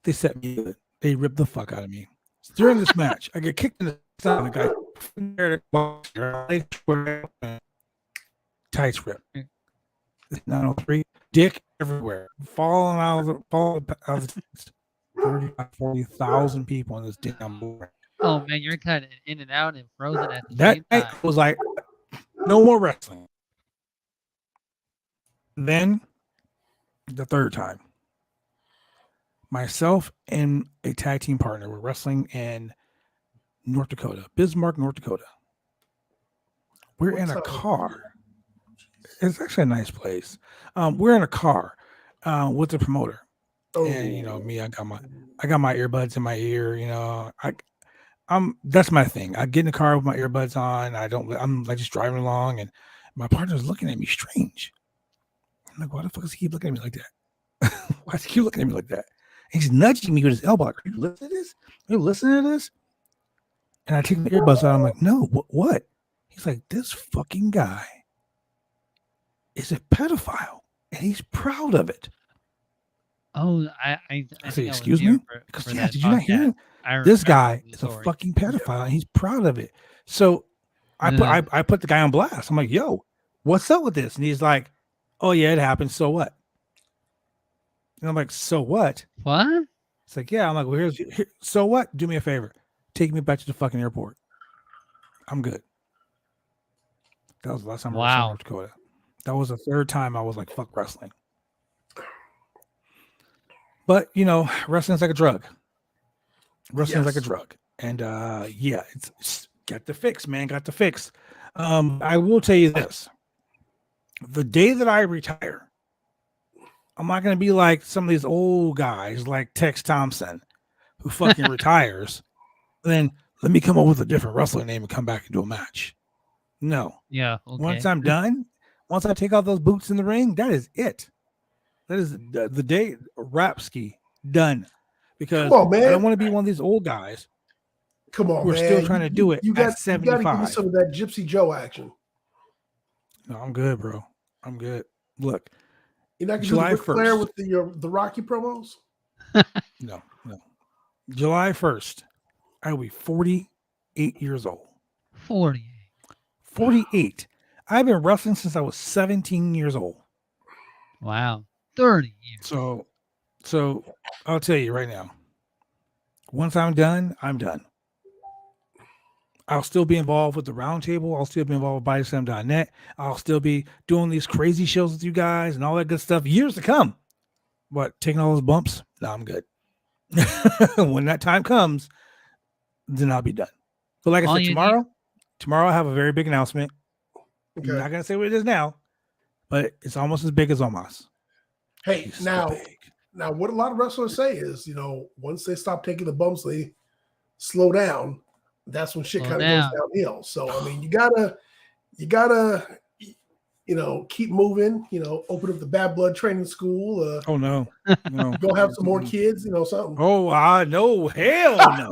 They set me good. They ripped the fuck out of me. During this match, I get kicked in the stomach. The guy tights rip. 903, dick everywhere, falling out of the 40,000 people in this damn board. Oh man, you're cutting in and out and frozen at the that same night time. was like, no more wrestling. Then the third time, myself and a tag team partner were wrestling in North Dakota, Bismarck, North Dakota. We're in a car. It's actually a nice place. We're in a car with the promoter. And me, I got my earbuds in my ear. That's my thing. I get in the car with my earbuds on. I'm like just driving along, and my partner's looking at me strange. I'm like, why the fuck does he keep looking at me like that? Why does he keep looking at me like that? He's nudging me with his elbow. Like, are you listening to this? Are you listening to this? And I take my earbuds out. I'm like, no, what? He's like, this fucking guy is a pedophile, and he's proud of it. Oh, I say, excuse me? Because yeah, did you not hear him? This guy is a fucking pedophile, and he's proud of it. So I put the guy on blast. I'm like, yo, what's up with this? And he's like, oh yeah, it happened. So what? And I'm like, so what? What? It's like, yeah. I'm like, well, so what? Do me a favor. Take me back to the fucking airport. I'm good. That was the last time I was in North Dakota. That was the third time I was like, fuck wrestling. But, you know, wrestling's like a drug. Wrestling's like a drug. And, yeah, it's got the fix, man. Got the fix. I will tell you this. The day that I retire, I'm not going to be like some of these old guys like Tex Thompson who fucking retires. Then let me come up with a different wrestling name and come back and do a match. No. Yeah. Okay. Once I'm done, once I take out those boots in the ring, that is it. That is the day Rapski done. Because I don't want to be one of these old guys. Come on, we're still trying to do it at 75. You got to give me some of that Gypsy Joe action. No, I'm good, bro. I'm good. Look, you're not going to do Ric Flair with the Rocky promos? No. July 1st, I will be 48 years old. 48. I've been wrestling since I was 17 years old. Wow. 30 years. So I'll tell you right now. Once I'm done, I'm done. I'll still be involved with the Roundtable. I'll still be involved with BodySlam.net. I'll still be doing these crazy shows with you guys and all that good stuff years to come. But taking all those bumps, no, I'm good. When that time comes, then I'll be done. But like I said, tomorrow I have a very big announcement. Okay. I'm not going to say what it is now, but it's almost as big as Omos. Hey, now what a lot of wrestlers say is, you know, once they stop taking the bumps, they slow down. That's when shit kind of goes downhill. So, I mean, you gotta, you know, keep moving, you know, open up the Bad Blood Training School. No. Go have some more kids, you know, something. Oh, no, hell no.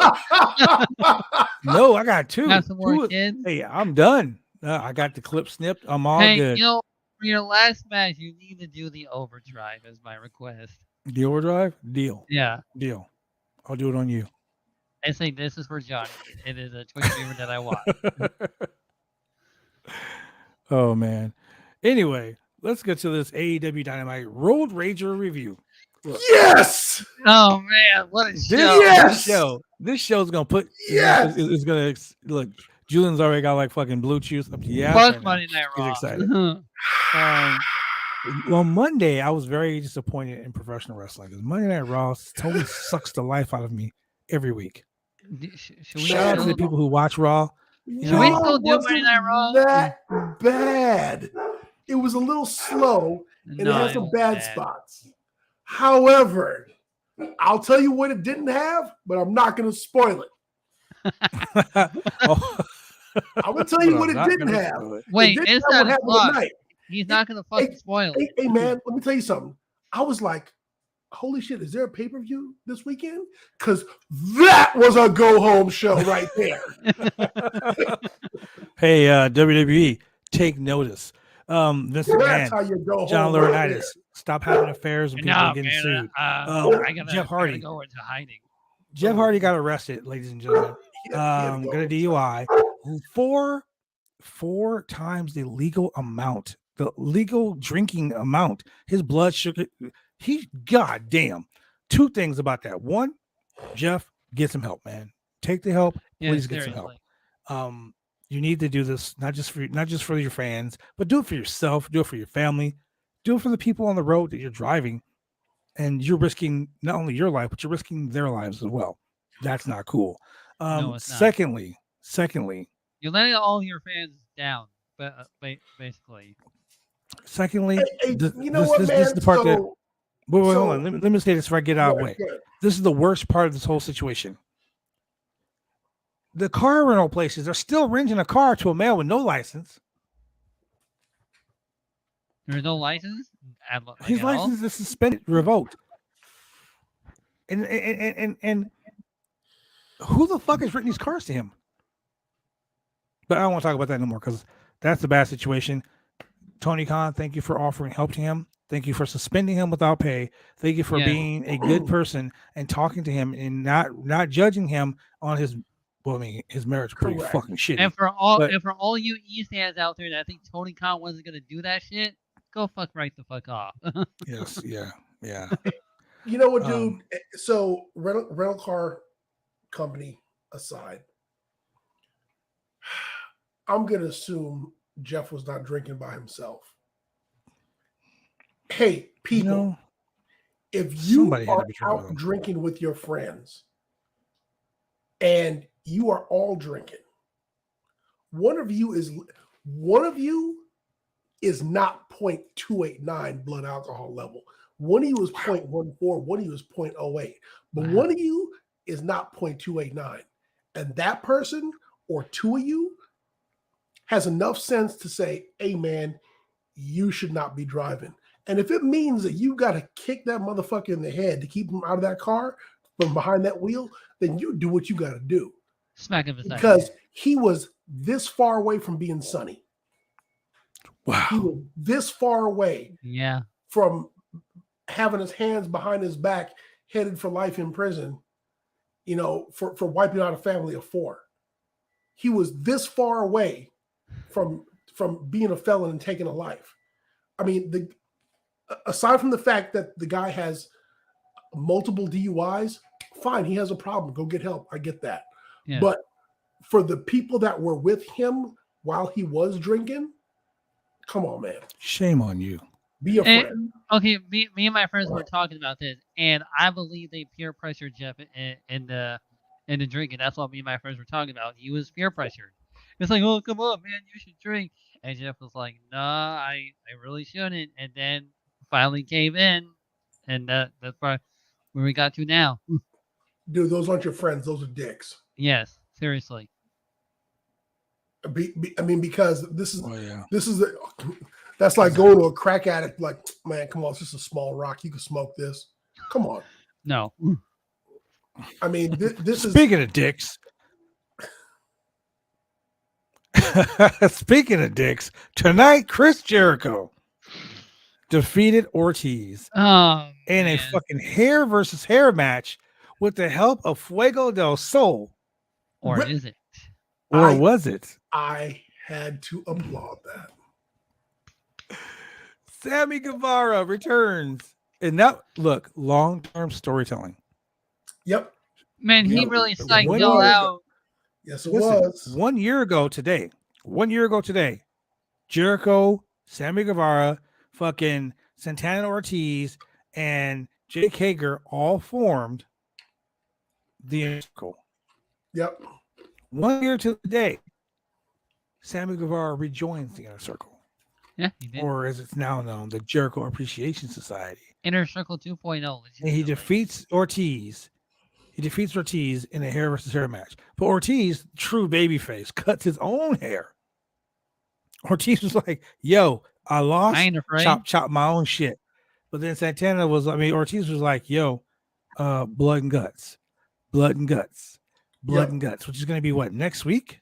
No, I got two. Have some more kids? Hey, I'm done. I got the clip snipped. I'm all good. You know, for your last match, you need to do the overdrive as my request. The overdrive? Deal. Yeah. Deal. I'll do it on you. I say this is for Johnny. It is a Twitch streamer that I watch. Oh, man. Anyway, let's get to this AEW Dynamite Road Rager review. Look. Yes! Oh, man. What a show. Yes! This show's going to put... Yes! It's going to... Look, Julian's already got like fucking blue chews up the ass. Fuck Monday Night Raw. He's excited. Well, Monday, I was very disappointed in professional wrestling because Monday Night Raw totally sucks the life out of me every week. Shout out to the people who watch Raw. Should we still do Monday Night Raw? That bad. It was a little slow and it had some bad spots. However, I'll tell you what it didn't have, but I'm not going to spoil it. I'm going to tell you what it didn't have. Wait, it's not tonight. He's not going to fucking spoil it. Hey, man, let me tell you something. I was like, holy shit, is there a pay-per-view this weekend? Because that was a go-home show right there. Hey, WWE, take notice. This man, John Laurinaitis, stop having affairs with people getting sued. Jeff Hardy. Go into hiding. Jeff Hardy got arrested, ladies and gentlemen. Got a DUI. Four times the legal amount, the legal drinking amount. His blood sugar. Goddamn. Two things about that. One, Jeff, get some help, man. Take the help. Please get some help. You need to do this not just for your fans, but do it for yourself. Do it for your family. Do it for the people on the road that you're driving, and you're risking not only your life, but you're risking their lives as well. That's not cool. No, it's not. Secondly, you're letting all your fans down, but basically. Secondly, you know what, man? This is the part that. Wait, hold on. Let me say this before I get out of the way. This is the worst part of this whole situation. The car rental places are still renting a car to a male with no license. There's no license? His license is suspended, revoked. And who the fuck has written these cards to him? But I don't want to talk about that anymore because that's a bad situation. Tony Khan, thank you for offering help to him. Thank you for suspending him without pay. Thank you for being a good person and talking to him and not judging him on his. Well, I mean, his marriage is pretty fucking shitty. And for all you East fans out there that think Tony Khan wasn't gonna do that shit, go fuck right the fuck off. Yes, yeah. You know what, dude? So rental car company aside, I'm gonna assume Jeff was not drinking by himself. Hey, people, if you are out drinking with your friends and you are all drinking, one of you is not 0.289 blood alcohol level. One of you is 0.14, one of you is 0.08, but one of you is not 0.289. And that person or two of you has enough sense to say, hey man, you should not be driving. And if it means that you got to kick that motherfucker in the head to keep him out of that car from behind that wheel, then you do what you got to do. Smack him beside because he was this far away from being Sonny. Wow. He was this far away from having his hands behind his back, headed for life in prison, for wiping out a family of 4. He was this far away from being a felon and taking a life. I mean, aside from the fact that the guy has multiple DUIs, fine, he has a problem. Go get help. I get that. Yeah. But for the people that were with him while he was drinking, come on, man. Shame on you. Be a friend. Okay, me and my friends were talking about this, and I believe they peer pressured Jeff in the drinking. That's what me and my friends were talking about. He was peer pressured. It's like, oh, come on, man, you should drink. And Jeff was like, nah, I really shouldn't. And then finally gave in, and that's where we got to now. Dude, those aren't your friends. Those are dicks. Yes, seriously. I mean, because this is that's like going to a crack addict. Like, man, come on, it's just a small rock. You can smoke this. Come on. No. I mean, this is speaking of dicks. Speaking of dicks, tonight Chris Jericho defeated Ortiz in a fucking hair versus hair match with the help of Fuego del Sol. Or is it? Or was it? I had to applaud that. Sammy Guevara returns. And that, look, long-term storytelling. Yep. Man, he really psyched y'all out. Yes, it was. 1 year ago today, Jericho, Sammy Guevara, fucking Santana Ortiz, and Jake Hager all formed the Inner Circle. Yep. 1 year to the day, Sammy Guevara rejoins the Inner Circle. Yeah, he did. Or as it's now known, the Jericho Appreciation Society. Inner Circle 2.0. And he defeats Ortiz. He defeats Ortiz in a hair versus hair match. But Ortiz, true babyface, cuts his own hair. Ortiz was like, yo, I lost. I ain't afraid. Chop my own shit. But then Ortiz was like, yo, blood and guts, which is going to be what, next week?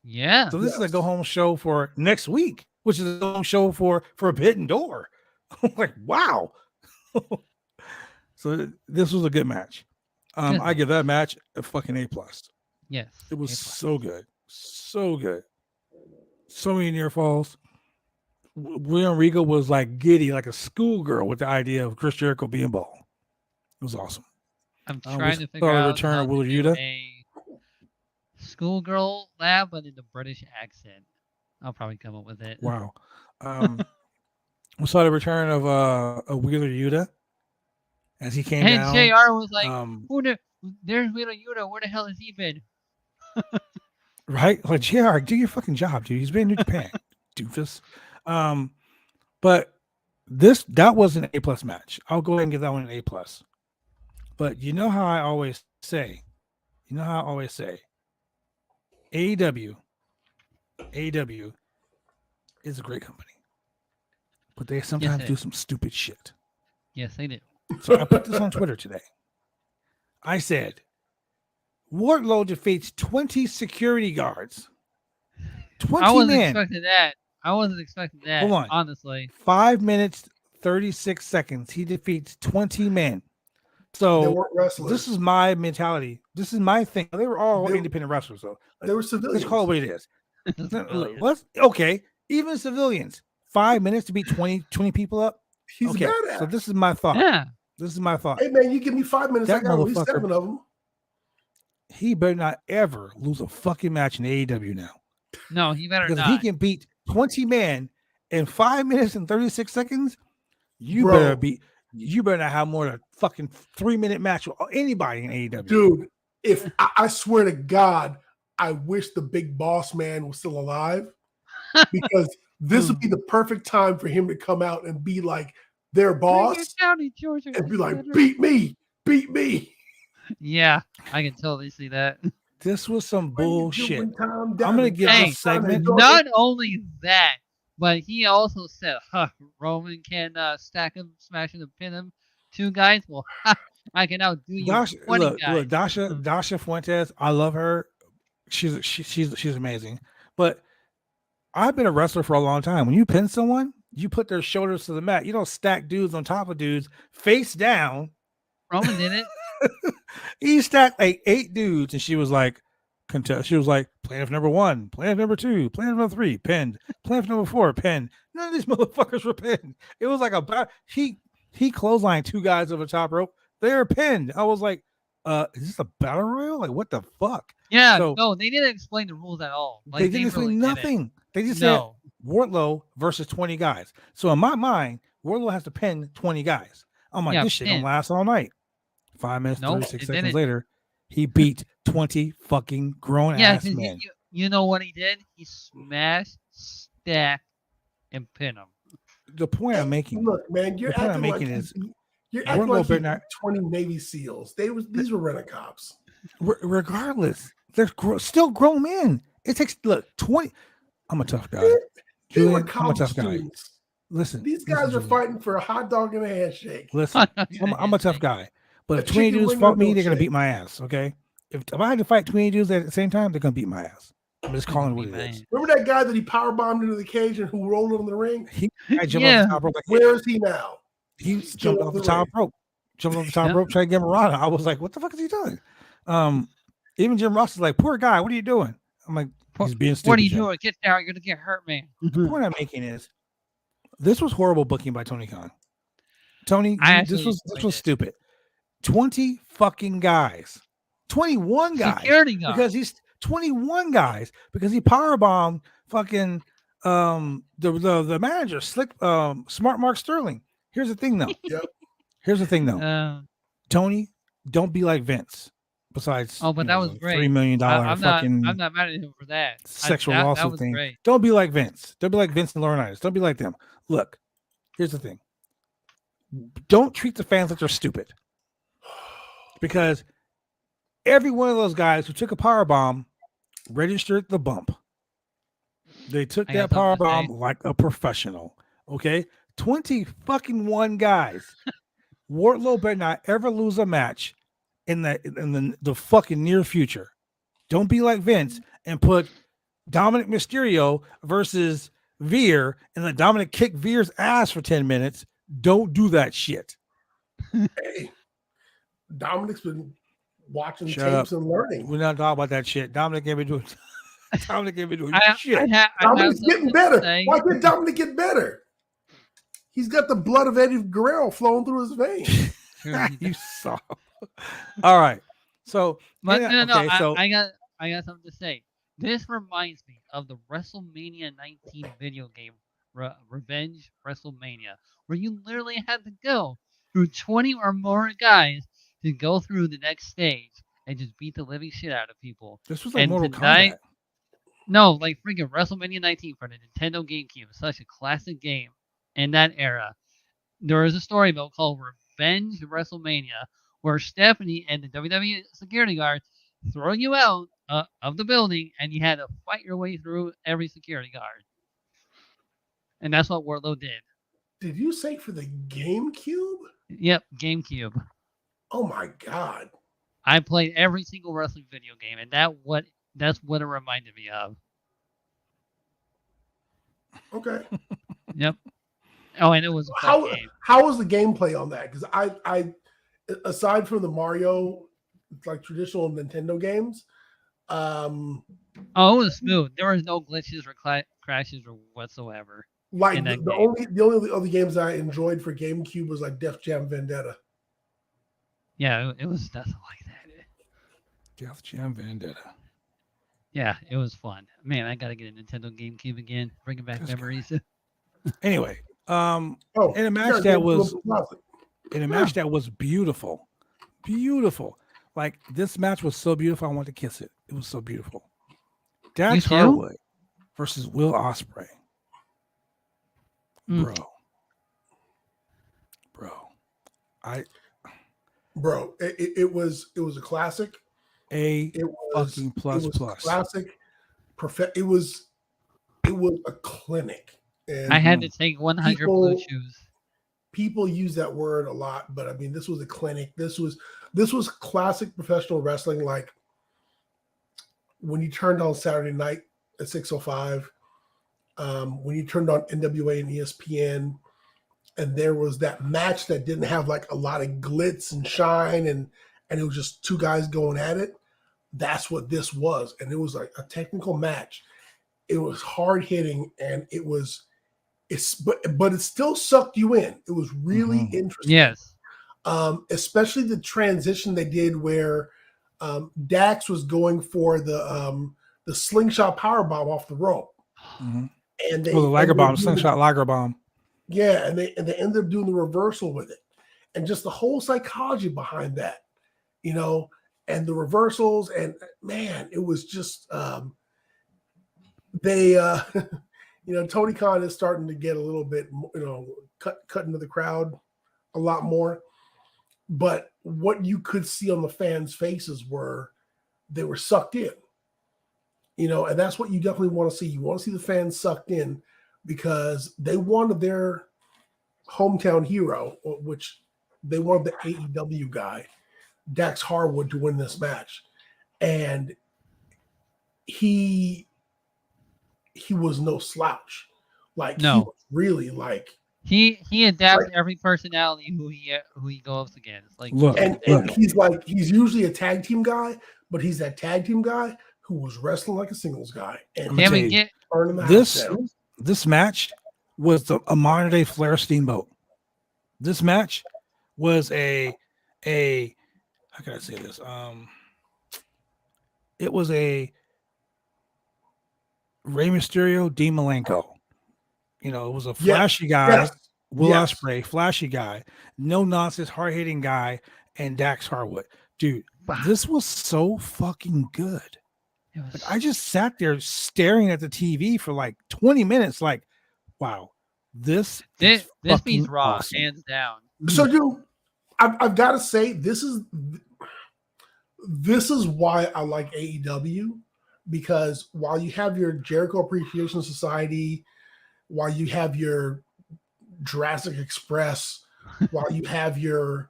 Yeah. So this is a go home show for next week, which is a go home show for Forbidden Door. I'm like, wow. So this was a good match. I give that match a fucking A+. Yes. It was so good. So good. So many near falls. William Regal was like giddy, like a schoolgirl with the idea of Chris Jericho being bald. It was awesome. I'm trying to figure out the return of Wheeler Yuta. A schoolgirl laugh, but in the British accent. I'll probably come up with it. Wow. We saw the return of Wheeler Yuta as he came down. And JR was like, there's Wheeler Yuta. Where the hell has he been? Right? Like, JR, do your fucking job, dude. He's been in New Japan, doofus. But that was an A+ match. I'll go ahead and give that one an A+. But you know how I always say, AEW is a great company. But they sometimes do some stupid shit. Yes, they do. So I put this on Twitter today. I said, Wardlow defeats 20 security guards. 20 I wasn't men. expecting that. I wasn't expecting that. Hold on. Honestly. 5 minutes, 36 seconds. He defeats 20 men. So they weren't wrestlers. This is my mentality. This is my thing. They were all independent wrestlers, though. They were civilians. Let's call it what it is. Okay. Even civilians. 5 minutes to beat 20 people up. He's okay. badass. So this is my thought. Yeah. This is my thought. Hey man, you give me 5 minutes, That I got at least motherfucker- 7 of them. He better not ever lose a fucking match in AEW now. No, he better Because not. if he can beat 20 men in 5 minutes and 36 seconds, you Bro. better not have more than a fucking 3-minute match with anybody in AEW. Dude, if I swear to God, I wish the big boss man was still alive, because this would be the perfect time for him to come out and be like their boss County, Georgia, and be like, beat me. Yeah, I can totally see that. This was some bullshit. I'm gonna give this segment. Not only that, but he also said, Roman can stack him, smash him, and pin him. 2 guys? Well, I can outdo you. Dasha, 20 guys. look, Dasha Fuentes, I love her. She's amazing. But I've been a wrestler for a long time. When you pin someone, you put their shoulders to the mat. You don't stack dudes on top of dudes face down. Roman did it. He stacked like 8 dudes, and she was like, she was like, plaintiff number 1, plaintiff number 2, plaintiff number 3, pinned, plaintiff number 4, pinned. None of these motherfuckers were pinned. It was like he clotheslined 2 guys over the top rope. They were pinned. I was like, is this a battle royal? Like, what the fuck? Yeah, So, no, they didn't explain the rules at all. Like, they didn't explain really nothing. They just No. said Wardlow versus 20 guys. So in my mind, Wardlow has to pin 20 guys. I'm like, Yeah, this shit pin. gonna last all night. 5 minutes, Nope, 36 it seconds didn't. later, he beat 20 fucking grown Yeah, ass 'cause men. you know what he did? He smashed, stacked, and pinned him. The point I'm making, Look, man, you're the point I'm acting like making is you're acting Wardlow like better you not- 20 Navy SEAls. These were rent-a-cops. regardless, they're still grown men. It takes 20. I'm a tough guy. They were Julian, I'm a college tough guy. students. Listen, These guys listen, are fighting for a hot dog and a handshake. Listen, I'm a tough guy. But if A 20 chicken dudes wing fought and me, they're gonna milkshake. beat my ass. Okay. If I had to fight 20 dudes at the same time, they're gonna beat my ass. I'm just calling it what it is. Remember that guy that he powerbombed into the cage and who rolled on the ring? I jumped off the top rope. Where is he now? He Still jumped on off the the top ring. rope. Jumped off the top rope, trying to get Murata. I was like, what the fuck is he doing? Even Jim Ross is like, poor guy, what are you doing? I'm like, he's being stupid. What are you Jim. doing? Get down. You're going to get hurt, man. The point I'm making is this was horrible booking by Tony Khan. Tony, this was stupid. 20 fucking guys. 21 guys. Security guys. Because he's 21 guys because he powerbombed fucking the manager, Smart Mark Sterling. Here's the thing though. Here's the thing though. Tony, don't be like Vince. Besides, but that was great. $3 million I'm fucking not mad at him for that. sexual that lawsuit was thing. Great. Don't be like Vince. Don't be like Vince and Laurinaitis. Don't be like them. Look, here's the thing. Don't treat the fans like they're stupid. Because every one of those guys who took a power bomb registered the bump. They took that power bomb like a professional. Okay, 20 fucking 1 guys. Wardlow better not ever lose a match in the fucking near future. Don't be like Vince and put Dominic Mysterio versus Veer and let Dominic kick Veer's ass for 10 minutes. Don't do that shit. Hey, Dominic's been watching Shut tapes up. and learning. We're not talking about that shit. Dominic ain't been doing shit. Dominic's getting better. Why did Dominic get better? He's got the blood of Eddie Guerrero flowing through his veins. You saw. All right. So, But yeah, no, okay, so I got something to say. This reminds me of the WrestleMania 19 video game, Revenge WrestleMania, where you literally had to go through 20 or more guys to go through the next stage and just beat the living shit out of people. This was like Mortal tonight, Kombat. No, like freaking WrestleMania 19 for the Nintendo GameCube. Such a classic game in that era. There is a story mode called Revenge WrestleMania, where Stephanie and the WWE security guards throw you out of the building, and you had to fight your way through every security guard. And that's what Wardlow did. Did you say for the GameCube? Yep, GameCube. Oh my God. I played every single wrestling video game, and that's what it reminded me of. Okay. Yep. Oh, and it was a fun game. How was the gameplay on that? Because I aside from the Mario, like traditional Nintendo games, oh, it was smooth. There was no glitches or crashes or whatsoever. Like the only other games I enjoyed for GameCube was like Def Jam Vendetta. Yeah, it was nothing like that. Def Jam Vendetta. Yeah, it was fun. Man, I gotta get a Nintendo GameCube again. Bringing back memories. Anyway, in a match that was beautiful. Like this match was so beautiful, I wanted to kiss it. It was so beautiful. Dax Harwood versus Will Ospreay. Bro, it was a classic. It was classic. It was a clinic. And I had to take 100 blue chews. People use that word a lot, but I mean, this was a clinic. This was classic professional wrestling. Like when you turned on Saturday night at 6:05, when you turned on NWA and ESPN, and there was that match that didn't have like a lot of glitz and shine, and it was just two guys going at it. That's what this was, and it was like a technical match. It was hard hitting, and but it still sucked you in. It was really interesting. Yes. Especially the transition they did where Dax was going for the slingshot powerbomb off the rope. Mm-hmm. And they the Liger bomb, slingshot Liger bomb. Yeah, and they ended up doing the reversal with it. And just the whole psychology behind that, and the reversals, and man, it was just Tony Khan is starting to get a little bit, cut into the crowd a lot more. But what you could see on the fans' faces they were sucked in, and that's what you definitely want to see. You want to see the fans sucked in because they wanted their hometown hero, which they wanted the AEW guy, Dax Harwood, to win this match. And he was no slouch. Like, no. He was really like he adapts every personality who he goes against. Like, and he's usually a tag team guy, but he's that tag team guy who was wrestling like a singles guy. And this match was a modern day Flair Steamboat. This match was a how can I say this? It was a Rey Mysterio, Dean Malenko. It was a flashy guy, Will Ospreay, flashy guy, no nonsense, hard hitting guy, and Dax Harwood. Dude, this was so fucking good. Like, I just sat there staring at the TV for like 20 minutes, like, wow, this beats Raw, awesome. Hands down. So, dude, I've got to say, this is why I like AEW. Because while you have your Jericho Appreciation Society, while you have your Jurassic Express, while you have your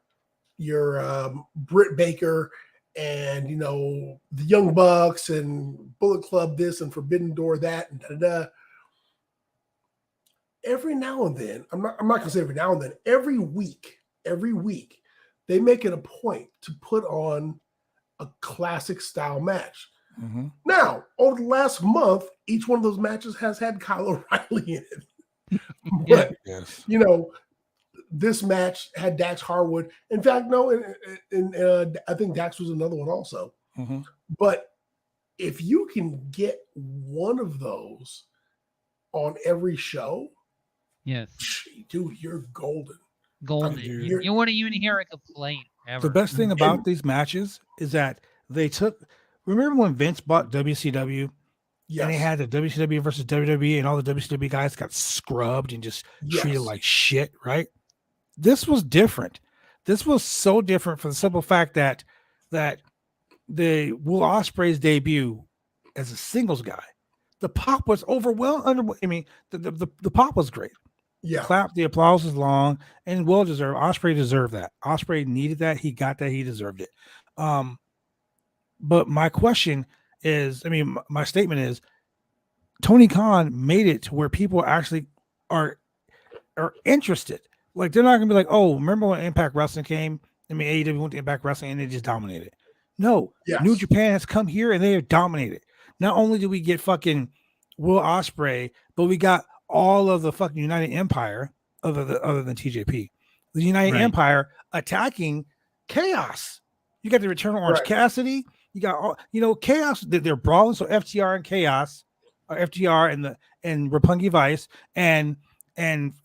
Brit Baker and the Young Bucks and Bullet Club this and Forbidden Door that and da-da-da. Every now and then, I'm not gonna say every now and then, every week, they make it a point to put on a classic style match. Mm-hmm. Now, over the last month, each one of those matches has had Kyle O'Reilly in it. But, this match had Dax Harwood. In fact, no, I think Dax was another one also. Mm-hmm. But if you can get one of those on every show, yes, dude, you're golden. Golden. You wouldn't even hear a complaint ever. The best thing about these matches is that they took. Remember when Vince bought WCW? Yes. And they had the WCW versus WWE, and all the WCW guys got scrubbed and just treated like shit, right? This was different. This was so different for the simple fact that the Will Ospreay's debut as a singles guy, the pop was overwhelming. I mean, the pop was great. Yeah, the applause was long and well deserved. Ospreay deserved that. Ospreay needed that. He got that. He deserved it. But my question is, I mean, my statement is, Tony Khan made it to where people actually are interested. Like they're not gonna be like, oh, remember when Impact Wrestling came? I mean, AEW went to Impact Wrestling and they just dominated. No, New Japan has come here and they have dominated. Not only do we get fucking Will Ospreay, but we got all of the fucking United Empire, other than TJP, the United Empire attacking Chaos. You got the return of Orange Cassidy. You got all, Chaos. They're brawling. So FTR and Chaos, or FTR and Roppongi Vice and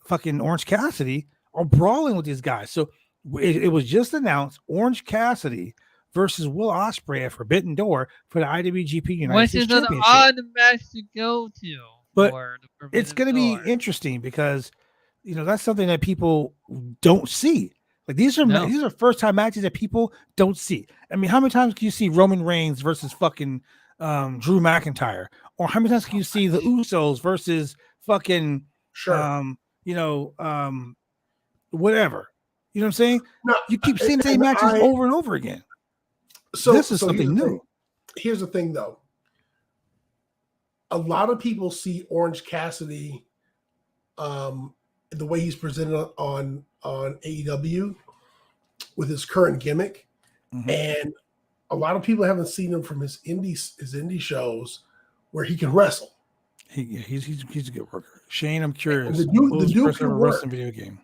fucking Orange Cassidy are brawling with these guys. So it was just announced Orange Cassidy versus Will Ospreay at Forbidden Door for the IWGP United States Championship. Which is an odd match to go to. But it's going to be interesting because, that's something that people don't see. Like these are first time matches that people don't see. I mean, how many times can you see Roman Reigns versus fucking Drew McIntyre? Or how many times can you see the Usos versus fucking whatever? You know what I'm saying? No, you keep seeing the same matches over and over again. So this is something new. Here's the thing, though. A lot of people see Orange Cassidy, the way he's presented on AEW with his current gimmick, and a lot of people haven't seen him from his indie shows where he can wrestle. He's a good worker. Shane, I'm curious. The dude can work. Wrestling video game.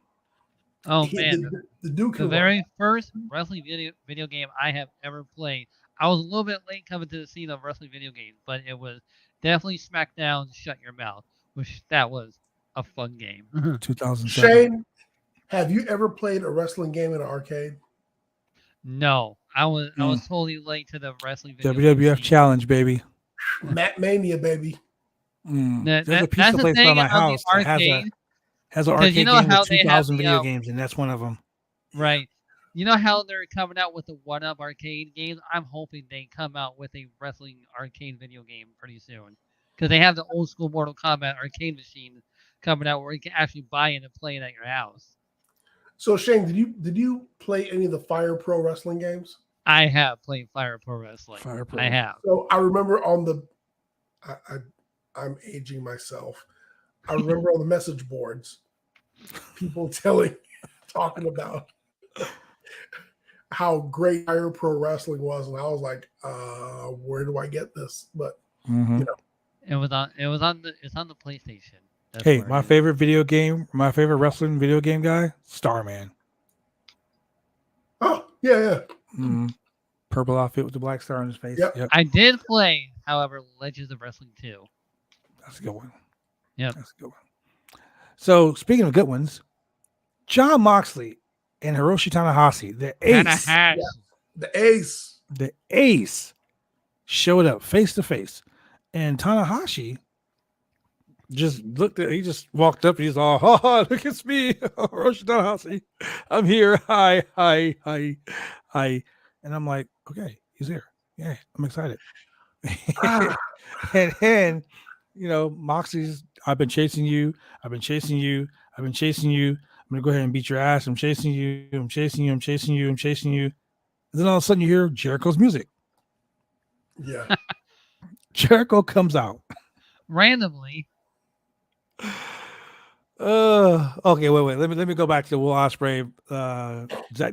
Oh man, the dude can the very first wrestling video game I have ever played. I was a little bit late coming to the scene of wrestling video games, but it was definitely SmackDown Shut Your Mouth, which that was a fun game. 2007. Shane, have you ever played a wrestling game in an arcade? No, I was totally late to the wrestling video WWF Challenge, baby. Matt Mania, baby. There's a pizza place by my house that has an arcade game with 2,000 video games, and that's one of them. Right. You know how they're coming out with the one-up arcade games? I'm hoping they come out with a wrestling arcade video game pretty soon. Because they have the old school Mortal Kombat arcade machine coming out where you can actually buy it and play it at your house. So Shane, did you play any of the Fire Pro wrestling games? I have played Fire Pro Wrestling. I have. So I remember on the I'm aging myself. I remember on the message boards, people talking about how great Fire Pro Wrestling was, and I was like, where do I get this? But it's on the PlayStation. Hey, my favorite wrestling video game guy, Starman. Oh, yeah. Purple outfit with the black star on his face. Yep. I did play, however, Legends of Wrestling 2. That's a good one. Yeah, that's a good one. So speaking of good ones, Jon Moxley and Hiroshi Tanahashi, the ace, showed up face to face, and Tanahashi just he just walked up. He's all, look at me, Hiroshi Tanahashi, I'm here. Hi, and I'm like, okay, he's here. Yeah, I'm excited. and Moxie's, I've been chasing you. I'm going to go ahead and beat your ass. I'm chasing you. And then all of a sudden you hear Jericho's music. Yeah. Jericho comes out. Randomly. Okay, wait. Let me go back to Will Ospreay,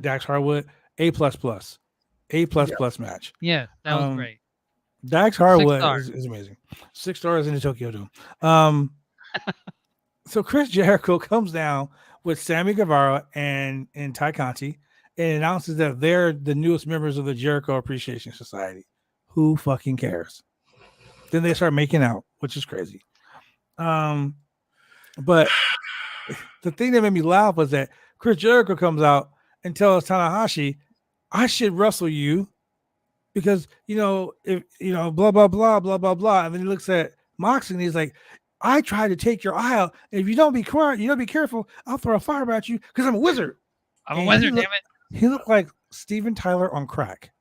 Dax Harwood. A++. A++ match. Yeah, that was great. Dax Harwood is amazing. 6 stars in the Tokyo Dome. So Chris Jericho comes down with Sammy Guevara and Ty Conti and announces that they're the newest members of the Jericho Appreciation Society. Who fucking cares? Then they start making out, which is crazy. But the thing that made me laugh was that Chris Jericho comes out and tells Tanahashi, I should wrestle you because, if, blah, blah, blah, blah, blah, blah. And then he looks at Moxley and he's like, I tried to take your eye out. And if you don't be quiet, you don't be careful, I'll throw a fire at you because I'm a wizard. I'm a wizard, damn it. He looked like Steven Tyler on crack.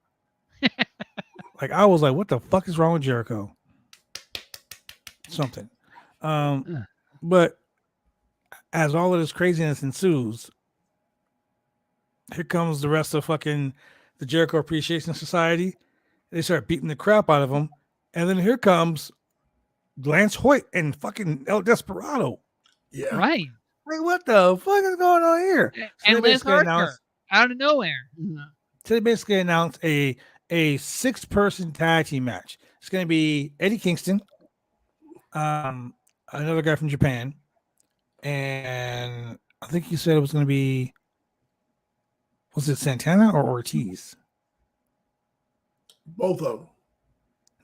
Like, I was like, what the fuck is wrong with Jericho? Something. But as all of this craziness ensues, here comes the rest of fucking the Jericho Appreciation Society. They start beating the crap out of him. And then here comes Lance Hoyt and fucking El Desperado. Yeah. Right. Like, what the fuck is going on here? And Lance Archer out of nowhere. So they basically announced a 6-person tag team match. It's going to be Eddie Kingston, another guy from Japan, and I think he said it was going to be, was it Santana or Ortiz? Both of them.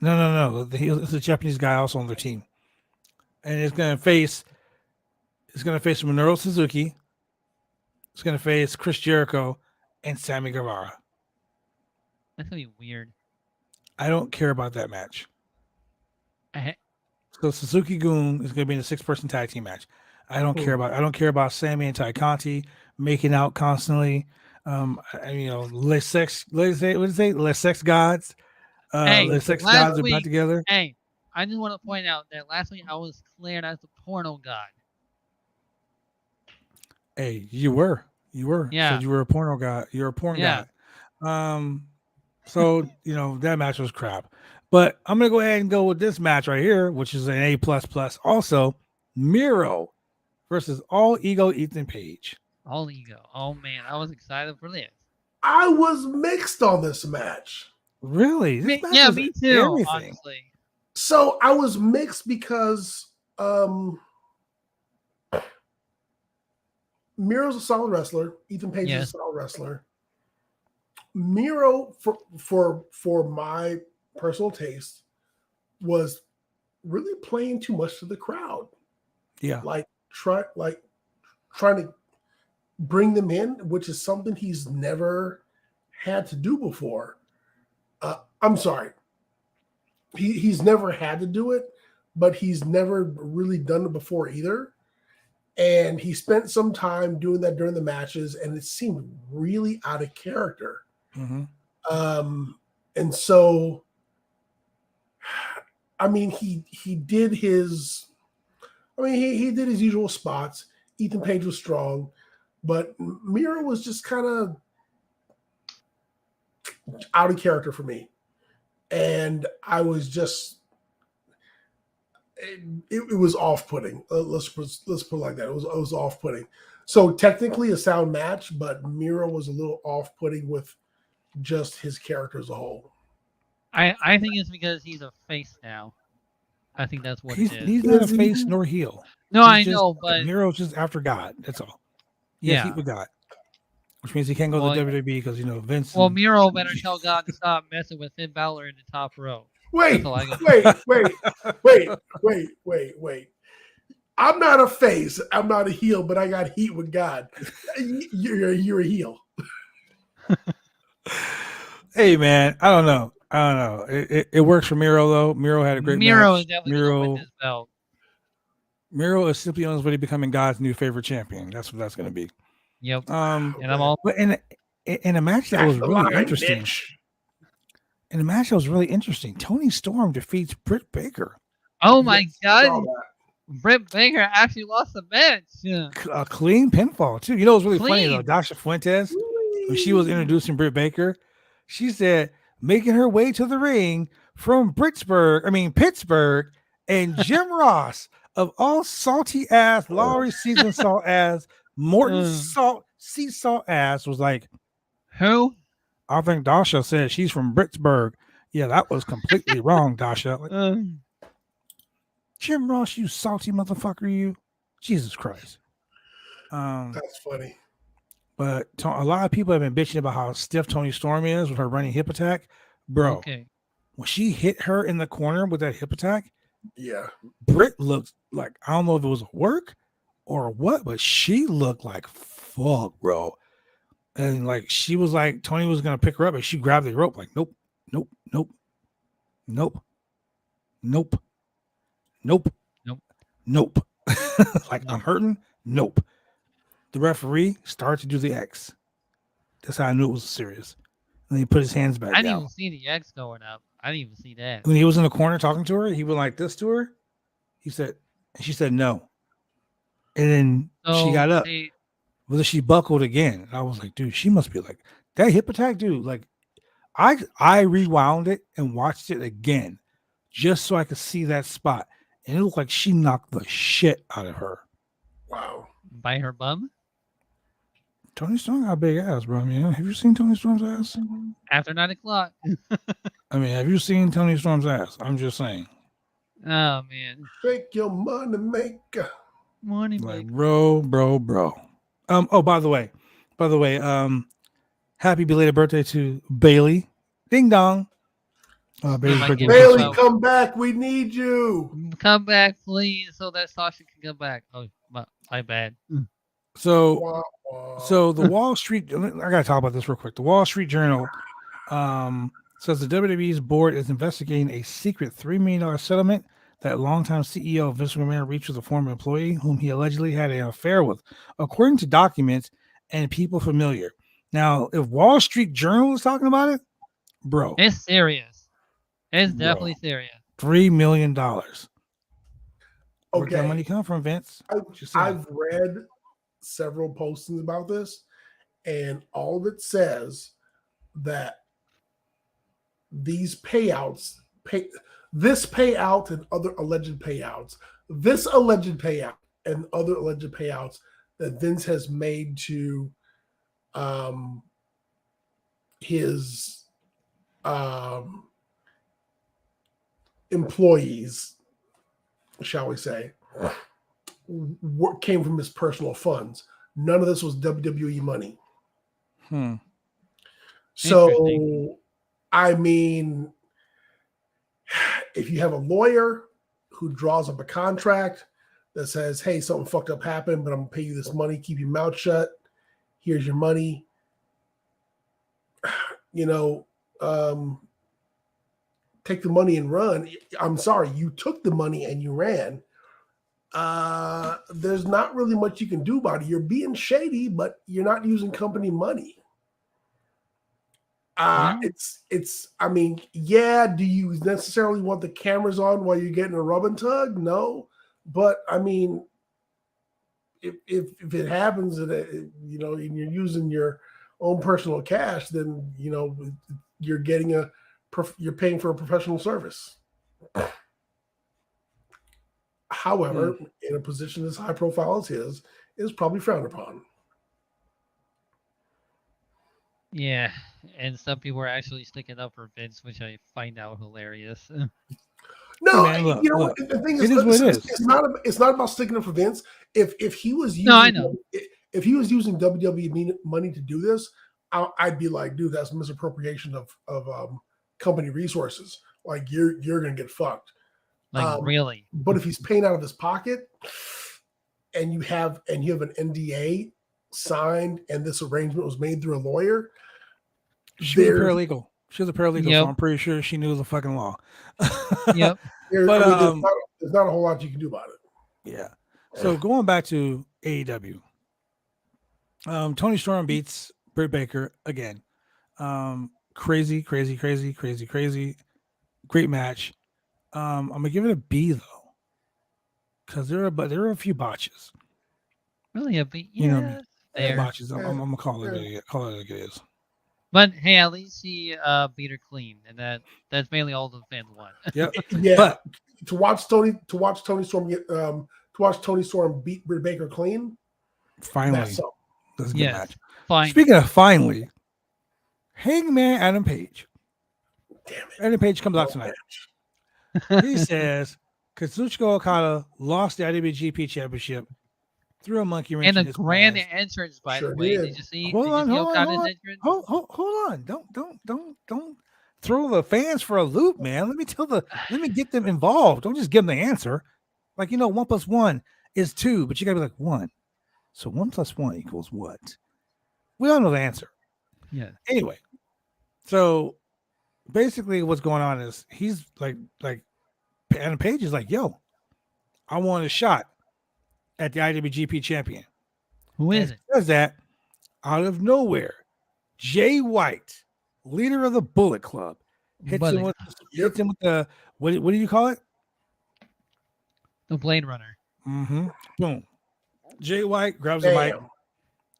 No. It's a Japanese guy also on their team, and it's going to face Minoru Suzuki. It's going to face Chris Jericho and Sammy Guevara. That's gonna be weird. I don't care about that match. I So Suzuki Goon is going to be in a 6-person tag team match. I don't care about Sammy and Ty Conti making out constantly. Les Sex Gods. Les Sex Gods are back together. Hey, I just want to point out that last week I was cleared as the porno god. Hey, you were. Yeah. Said you were a porno guy. You're a porn guy. So that match was crap. But I'm gonna go ahead and go with this match right here, which is an A++. Also, Miro versus All Ego Ethan Page. All Ego. Oh man, I was excited for this. I was mixed on this match. Really? Me too. Honestly. So I was mixed because Miro's a solid wrestler. Ethan Page is a solid wrestler. Miro, for my personal taste, was really playing too much to the crowd. Yeah, trying to bring them in, which is something he's never had to do before. I'm sorry, he's never had to do it, but he's never really done it before either. And he spent some time doing that during the matches, and it seemed really out of character. Mm-hmm. And so, I mean, he did his, he did his usual spots. Ethan Page was strong, but Miro was just kind of out of character for me. And I was just, it was off-putting. Let's put it like that. It was off-putting. So technically a sound match, but Miro was a little off-putting with just his character as a whole. I think it's because he's a face now. I think that's what it is. He's not a face nor heel. No, I know, but Miro's just after God. That's all. He's with God, which means he can't go to WWE because Vince. Well, Miro better tell God to stop messing with Finn Balor in the top row. Wait. I'm not a face. I'm not a heel, but I got heat with God. You're a heel. Hey man, I don't know. It works for Miro though. Miro had a great match. Is definitely going to win this belt. Miro is simply on his way to becoming God's new favorite champion. That's what that's going to be. Yep. And I'm all. But in a match that was really interesting. In a match that was really interesting, Toni Storm defeats Britt Baker. Oh my God! Britt Baker actually lost the match. Yeah. A clean pinfall too. It was really funny though. Dasha Fuentes, when she was introducing Britt Baker, she said, making her way to the ring from Pittsburgh, and Jim Ross of all salty ass, Lowry seasoned salt ass, Morton sea salt ass was like, who? I think Dasha said she's from Pittsburgh. Yeah, that was completely wrong, Dasha. Like, Jim Ross, you salty motherfucker, you. Jesus Christ. That's funny. But a lot of people have been bitching about how stiff Toni Storm is with her running hip attack. Bro, okay. When she hit her in the corner with that hip attack, Britt looked like, I don't know if it was work or what, but she looked like fuck, bro. And like she was like, Tony was gonna pick her up, and she grabbed the rope, like, nope. Like, I'm hurting. Nope. The referee started to do the X. That's how I knew it was serious. And he put his hands back down. I didn't even see the X going up. I didn't even see that. When he was in the corner talking to her, he went like this to her. She said no. And then she got up. Well, she buckled again. And I was like, dude, she must be like, that hip attack, dude. Like, I rewound it and watched it again just so I could see that spot, and it looked like she knocked the shit out of her. Wow. By her bum? Tony Storm got a big ass, bro. I mean, have you seen Tony Storm's ass? After 9 o'clock. I mean, have you seen Tony Storm's ass? I'm just saying. Oh, man. Shake your money maker. Morning, Like, Blake. bro. Oh, by the way, happy belated birthday to Bailey. Ding dong. Bailey's birthday. Bailey, come back. We need you. Come back, please, so that Sasha can come back. Oh, my bad. So the Wall Street, I gotta talk about this real quick. The Wall Street Journal says the WWE's board is investigating a secret $3 million settlement that longtime CEO Vince McMahon reached with a former employee whom he allegedly had an affair with, according to documents and people familiar. Now, if Wall Street Journal is talking about it, bro, it's serious. It's definitely serious. $3 million. Okay. Where'd that money come from, Vince? I've read several postings about this, and all of it says that these payouts, this payout and other alleged payouts, this alleged payout and other alleged payouts that Vince has made to his employees, shall we say, came from his personal funds. None of this was WWE money. So, I mean, if you have a lawyer who draws up a contract that says, hey, something fucked up happened, but I'm going to pay you this money, keep your mouth shut, here's your money, take the money and run. I'm sorry, you took the money and you ran. There's not really much you can do about it. You're being shady, but you're not using company money. It's I mean, yeah, do you necessarily want the cameras on while you're getting a rub and tug? No. But I mean, if it happens that and you're using your own personal cash, then you're getting you're paying for a professional service. However, in a position as high profile as his, is probably frowned upon. Yeah, and some people are actually sticking up for Vince, which I find out hilarious. No, man, look, the thing is what it is. It's not about sticking up for Vince. If he was using, I know. If he was using WWE money to do this, I'd be like, dude, that's misappropriation of company resources. Like you're gonna get fucked. Like really? But if he's paying out of his pocket, and you have an NDA signed, and this arrangement was made through a lawyer, she was a paralegal. She was a paralegal, so I'm pretty sure she knew the fucking law. Yep. But there's not a whole lot you can do about it. Yeah. So going back to AEW, Tony Storm beats Britt Baker again. Crazy. Great match. I'm gonna give it a B though, because there are a few botches. Really a B? Yeah, botches. I'm gonna call it like it is. But hey, at least he beat her clean, and that's mainly all the fans want. Yep. Yeah. But to watch Tony Storm beat Britt Baker clean. Finally, that's a good match. Fine. Speaking of finally, Hangman Adam Page. Damn it. Adam Page comes out tonight. He says Kazuchika Okada lost the IWGP Championship through a monkey wrench. And a grand entrance, by the way. Did you see? Hold on. Hold on. Don't throw the fans for a loop, man. Let me get them involved. Don't just give them the answer. Like 1 + 1 is 2, but you gotta be like 1. So 1 + 1 = what? We all know the answer. Yeah. Anyway, so basically what's going on is he's like Adam Page is like, yo, I want a shot at the IWGP champion. Who is it? Says that out of nowhere, Jay White, leader of the Bullet Club, hits him with the what do you call it? The Blade Runner. Mm-hmm. Boom. Jay White grabs the mic.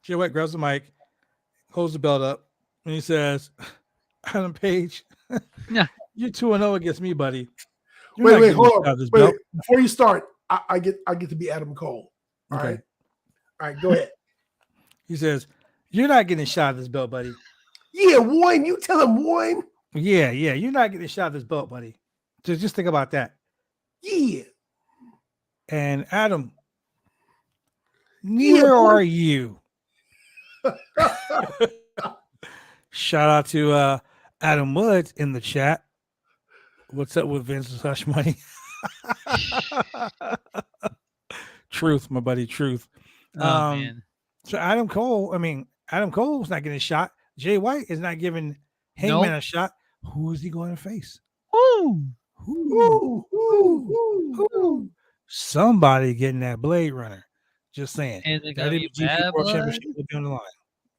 Jay White grabs the mic, holds the belt up, and he says, Adam Page. Yeah. You're 2-0 against me, buddy. Wait, hold on. Wait, before you start, I get to be Adam Cole. All right, go ahead. He says, "You're not getting shot of this belt, buddy." Yeah, Warren, you tell him, Warren. Yeah, you're not getting shot of this belt, buddy. Just think about that. Yeah. And Adam, neither are you. Shout out to Adam Woods in the chat. What's up with Vince's hush money? Truth, my buddy, truth. Man. So Adam Cole's not getting shot. Jay White is not giving Hangman a shot. Who is he going to face? Ooh. Somebody getting that Blade Runner. Just saying. And the WWE World Championship will be on the line.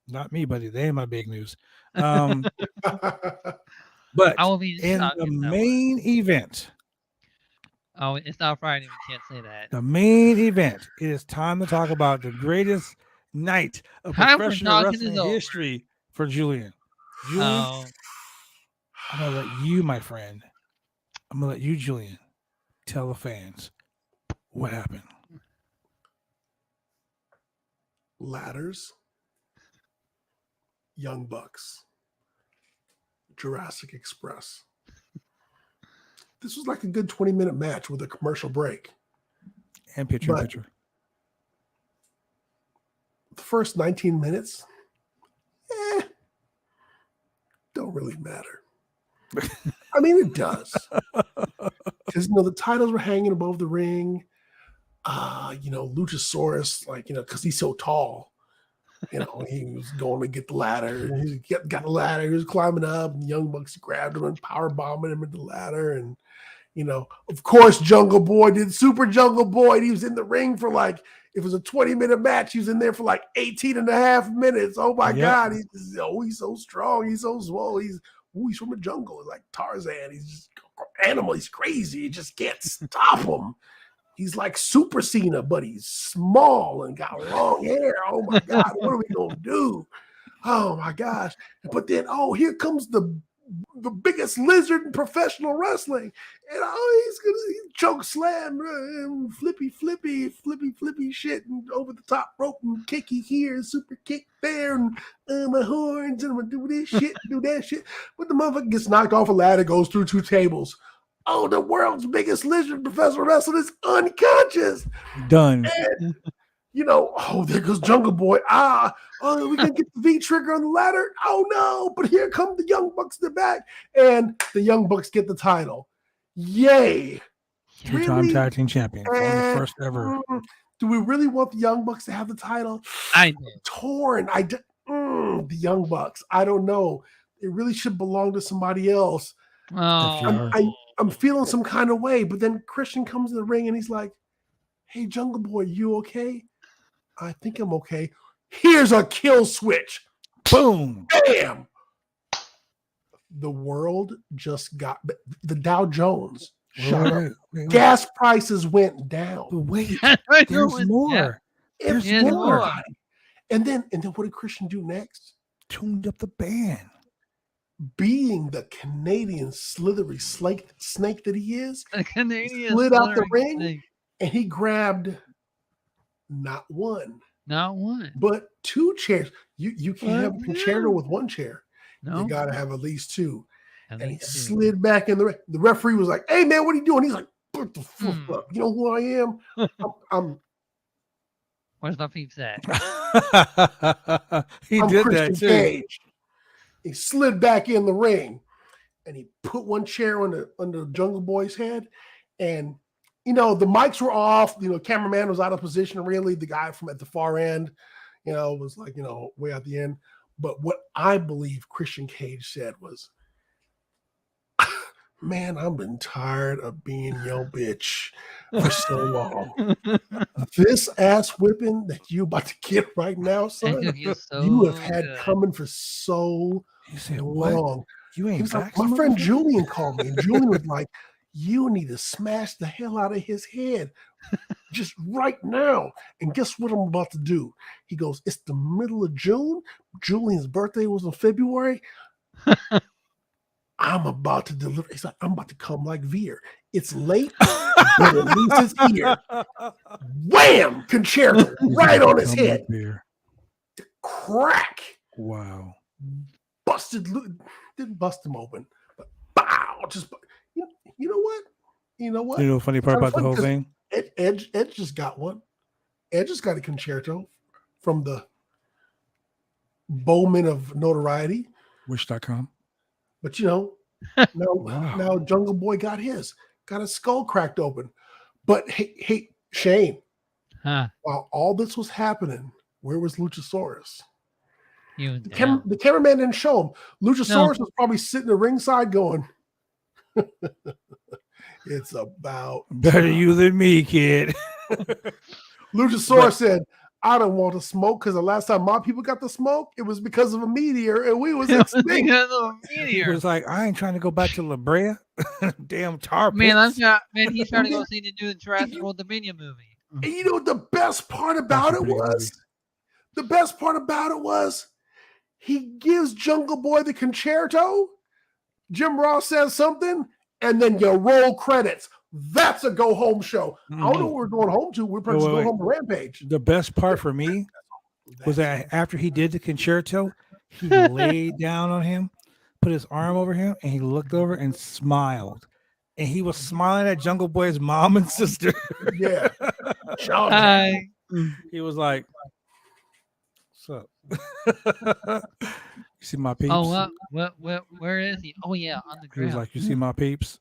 Not me, buddy. They ain't my big news. But I will be in the main event. Oh, it's not Friday. We can't say that. The main event. It is time to talk about the greatest night of professional wrestling history for Julian. I'm going to let you, my friend. I'm going to let you, Julian, tell the fans what happened. Ladders. Young Bucks. Jurassic Express. This was like a good 20-minute match with a commercial break. And picture. The first 19 minutes, don't really matter. I mean, it does. Because, the titles were hanging above the ring. Luchasaurus, because he's so tall. He was going to get the ladder. He got the ladder. He was climbing up. And the Young Bucks grabbed him and power bombing him at the ladder. And, of course, Jungle Boy did Super Jungle Boy. He was in the ring for it was a 20-minute match. He was in there for 18 and a half minutes. Oh, my God. He's so strong. He's so swole. He's from the jungle. He's like Tarzan. He's just an animal. He's crazy. You just can't stop him. He's like Super Cena, but he's small and got long hair. Oh, my God. What are we going to do? Oh, my gosh. But then, here comes the biggest lizard in professional wrestling. And, he's going to choke slam, flippy shit, and over the top rope, and kicky here, and super kick there, and my horns, and I'm going to do this shit, and do that shit. But the motherfucker gets knocked off a ladder, goes through 2 tables. Oh, the world's biggest lizard in professional wrestling is unconscious. Done. And, there goes Jungle Boy. We can get the V trigger on the ladder. Oh, no. But here come the Young Bucks in the back. And the Young Bucks get the title. Yay. 2-time tag team champions. On the first ever. Do we really want the Young Bucks to have the title? I did. Torn. The Young Bucks. I don't know. It really should belong to somebody else. I'm feeling some kind of way, but then Christian comes in the ring and he's like, "Hey, Jungle Boy, you okay?" "I think I'm okay." Here's a kill switch. Boom. Bam. The world just got the Dow Jones shot up. Gas prices went down. But wait, there's more. There's more. And then what did Christian do next? Tuned up the band. Being the Canadian slithery snake that he is, slid out the ring and he grabbed not one, but 2 chairs. You can't have a concerto with 1 chair. No. You got to have at least 2. And he slid back in the ring. The referee was like, "Hey, man, what are you doing?" He's like, "Put the fuck up. You know who I am? I'm Where's my peeps at?" He did Christian that too. Cage. He slid back in the ring and he put 1 chair on the Jungle Boy's head. And, the mics were off. Cameraman was out of position, really. The guy from at the far end, was like, way out the end. But what I believe Christian Cage said was, "Man, I've been tired of being your bitch for so long. This ass whipping that you about to get right now, son, you have had coming for so long." You ain't was like, my friend Julian called me, and Julian was like, "You need to smash the hell out of his head just right now." And guess what I'm about to do? He goes, "It's the middle of June. Julian's birthday was in February. I'm about to deliver. He's like, I'm about to come like Veer. It's late, but at least it's here. Wham! Concerto right on his head. Crack. Wow. Busted. Didn't bust him open, but bow. Just you know what? You know what? You know the funny part about the whole thing? Edge just got one. Edge just got a concerto from the Bowman of notoriety. Wish.com. But now Jungle Boy got his skull cracked open. But hey, Shane, while all this was happening, where was Luchasaurus? The cameraman didn't show him. Luchasaurus was probably sitting at ringside going, it's about better you than me, kid. Luchasaurus said, I don't want to smoke because the last time my people got to smoke, it was because of a meteor and we was extinct. Because of a meteor. He was like, I ain't trying to go back to La Brea. Damn tar pits. He's trying to go see the new Jurassic World Dominion movie. And you know the best part about it was he gives Jungle Boy the concerto. Jim Ross says something, and then you roll credits. That's a go home show. Mm-hmm. I don't know what we're going home to. We're probably going home to Rampage. The best part for me was that after he did the concerto, he laid down on him, put his arm over him, and he looked over and smiled. And he was smiling at Jungle Boy's mom and sister. Yeah. Hi. He was like, what's up? You see my peeps? Oh, where is he? Oh, yeah, on the ground. He was like, you see my peeps?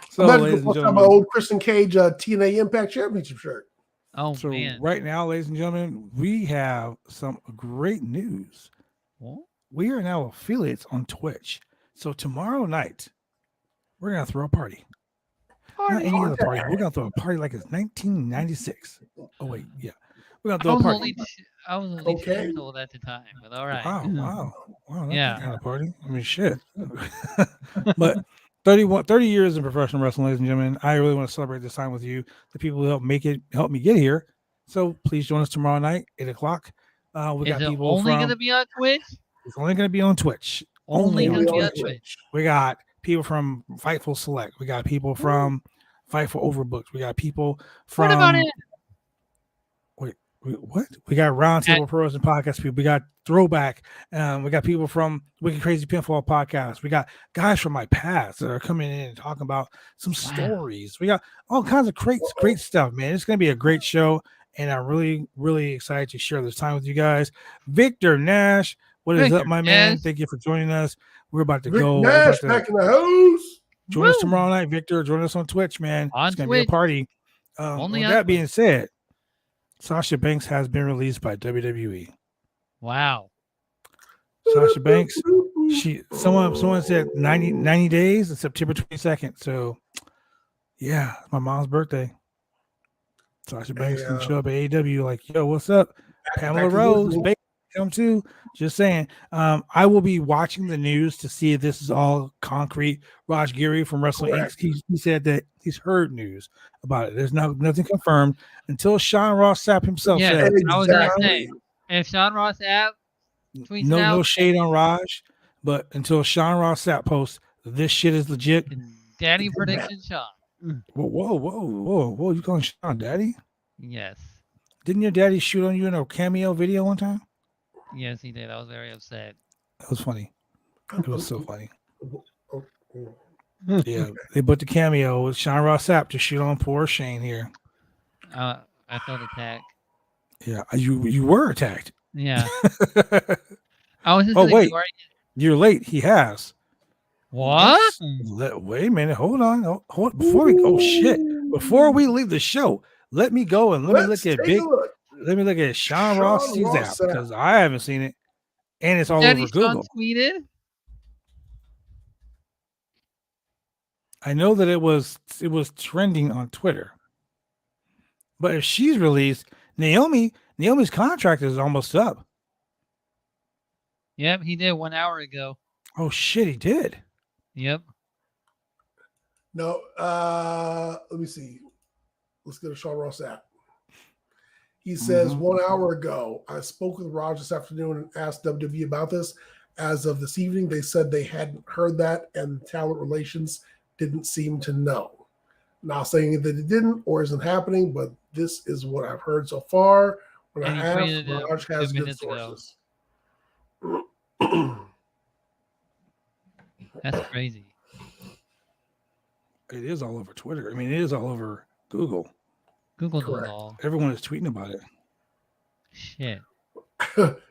So, ladies and gentlemen, my old Christian Cage TNA Impact Championship shirt. Oh, so man. Right now, ladies and gentlemen, we have some great news. What? We are now affiliates on Twitch. So tomorrow night, we're going to throw a party. Not any other party. We're going to throw a party like it's 1996. Oh, wait. Yeah. We're going to throw a party. I was only 2 years old at the time, but all right. Wow. That's yeah. That kind of party. I mean, shit. But 30 years in professional wrestling, ladies and gentlemen. I really want to celebrate this time with you, the people who helped me get here. So please join us tomorrow night, 8:00. We got people only going to be on Twitch? It's only going to be on Twitch. Only going to be on Twitch. We got people from Fightful Select. We got people from Fightful Overbooked. We got people from. What about it? What? We got Roundtable Pro Wrestling Podcast people. We got Throwback. We got people from Wicked Crazy Pinfall Podcast. We got guys from my past that are coming in and talking about some stories. We got all kinds of great stuff, man. It's going to be a great show, and I'm really, really excited to share this time with you guys. Victor Nash, what is up, my man? Thank you for joining us. We're about to go. Nash back in the house. Join us tomorrow night, Victor. Join us on Twitch, man. It's going to be a party. With that being said, Sasha Banks has been released by WWE. Wow. Sasha Banks, someone said 90 days and September 22nd. So yeah, my mom's birthday. Sasha Banks can show up at AEW like, yo, what's up? Pamela Rose, baby, come too. Just saying. I will be watching the news to see if this is all concrete. Raj Giri from Wrestling Inc. He said that he's heard news about it. There's nothing confirmed until Sean Ross Sapp himself said. I was going to say, if Sean Ross Sapp tweets no shade on Raj, but until Sean Ross Sapp posts, this shit is legit. Daddy prediction Sean. Whoa. You calling Sean daddy? Yes. Didn't your daddy shoot on you in a cameo video one time? Yes, he did. I was very upset. That was funny. It was so funny. Yeah, they put the cameo with Sean Ross Sapp to shoot on poor Shane here. I felt attacked. Yeah, you were attacked. Yeah. I was just wait, you're late. He has. What? Wait a minute. Hold on. Before we leave the show, let me go and let me look at Sean Ross Sapp because I haven't seen it, and it's all over Google. Tweeted? I know that it was trending on Twitter, but if she's released, Naomi's contract is almost up. Yep, he did 1 hour ago. Oh shit, he did. Yep. No, let me see. Let's get a Sean Ross app. He says 1 hour ago, I spoke with Raj this afternoon and asked WWE about this. As of this evening, they said they hadn't heard that, and talent relations didn't seem to know. Not saying that it didn't or isn't happening, but this is what I've heard so far. When I asked, Raj has good sources. That's crazy. It is all over Twitter. I mean, it is all over Google. Google knows all. Everyone is tweeting about it. Shit.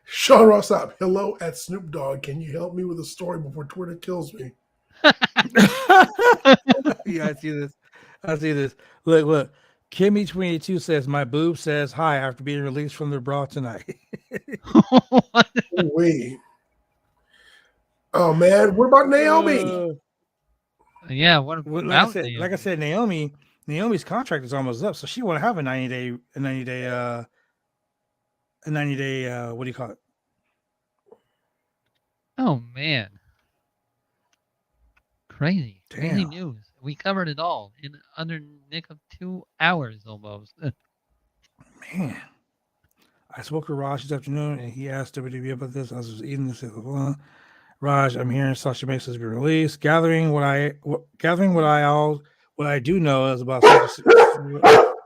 Sean Rossap, hello at Snoop Dogg. Can you help me with a story before Twitter kills me? Yeah, I see this. Look. Kimmy22 says, my boob says hi after being released from their bra tonight. Wait. Oh, man. What about Naomi? Yeah. What about Naomi? Like I said, Naomi's contract is almost up, so she won't have a 90 day, what do you call it? Oh, man. Crazy. Damn. Crazy news. We covered it all in under nick of 2 hours almost. Man. I spoke with Raj this afternoon, and he asked WWE about this. I was just eating this. Raj, I'm hearing Sasha Banks has been released. Gathering what I do know is about Sasha.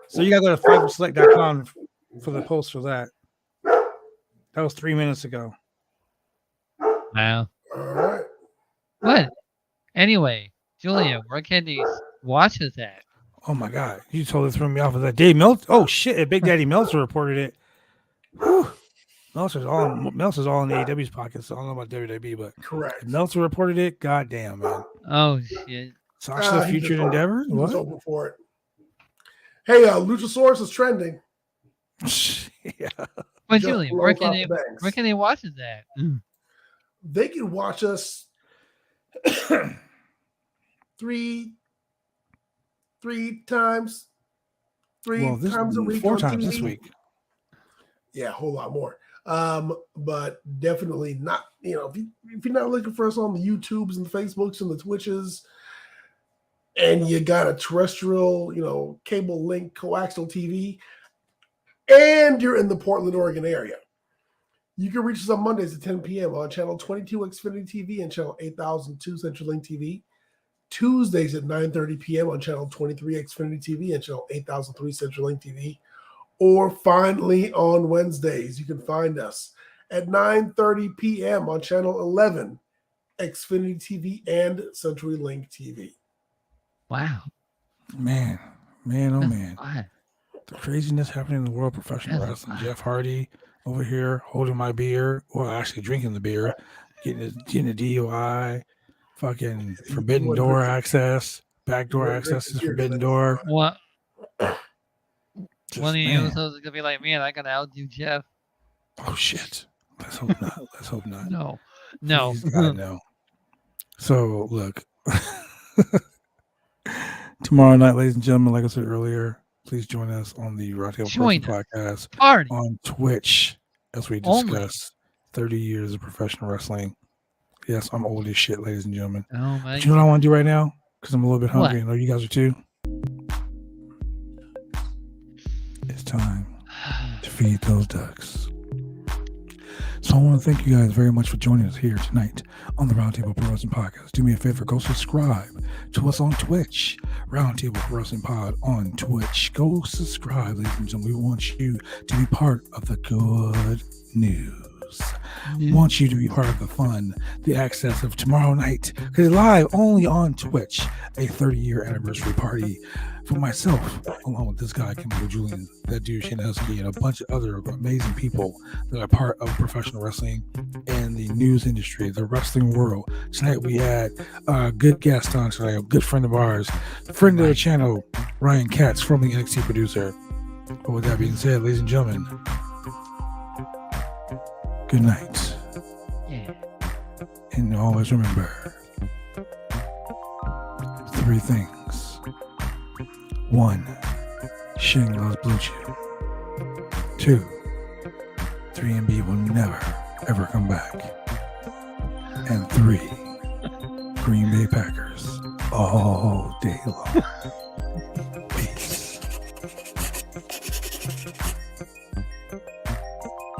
So you got to go to fiverselect.com for the post for that. That was 3 minutes ago. Wow. All right. What? Anyway, Julia, where can they watch us at? Oh my God. You totally threw me off of that. Dave Meltzer. Oh shit. Big Daddy Meltzer reported it. Whew. Meltzer's all in the AEW's pocket, so I don't know about WWE, but correct. If Meltzer reported it. God damn, man. Oh shit. Sasha Future Endeavor? What? Open for it. Hey, Luchasaurus is trending. Yeah. But Julia, where can they watch us at? They can watch us three times a week. 4 times this week. Yeah, a whole lot more. But definitely not, if you're not looking for us on the YouTubes and the Facebooks and the Twitches, and you got a terrestrial, cable link, coaxial TV, and you're in the Portland, Oregon area, you can reach us on Mondays at 10 p.m. on channel 22 Xfinity TV and channel 8002 CenturyLink TV. Tuesdays at 9:30 p.m. on channel 23 Xfinity TV and channel 8003 CenturyLink TV. Or finally on Wednesdays, you can find us at 9:30 p.m. on channel 11 Xfinity TV and CenturyLink TV. Wow. Man, oh man. Fine. The craziness happening in the world of professional wrestling. Jeff Hardy over here holding my beer, well, actually drinking the beer, getting a DUI, fucking forbidden door access, backdoor access is forbidden door. What? One of you is gonna be like, man, I gotta outdo Jeff. Oh shit. Let's hope not. No. Please, God, no. So look. Tomorrow night, ladies and gentlemen, like I said earlier, please join us on the Roundtable podcast on Twitch as we discuss 30 years of professional wrestling. Yes, I'm old as shit, ladies and gentlemen. Oh my! But you know what I want to do right now? Because I'm a little bit hungry. I know you guys are too. It's time to feed those ducks. So I want to thank you guys very much for joining us here tonight on the Roundtable Pro Wrestling Podcast. Do me a favor, go subscribe to us on Twitch. Roundtable Pro Wrestling Pod on Twitch. Go subscribe, ladies and gentlemen. We want you to be part of the good news. We want you to be part of the fun, the access of tomorrow night. Because live only on Twitch, a 30-year anniversary party for myself, along with this guy, Kimberly Julian, that dude Shinowski, and a bunch of other amazing people that are part of professional wrestling and the news industry, the wrestling world. Tonight we had a good guest on tonight, a good friend of ours, friend of the channel, Ryan Katz, formerly NXT Producer. But with that being said, ladies and gentlemen, good night. Yeah. And always remember 3 things. 1, Shing loves Blue Chew. 2, 3MB will never, ever come back. And 3, Green Bay Packers all day long.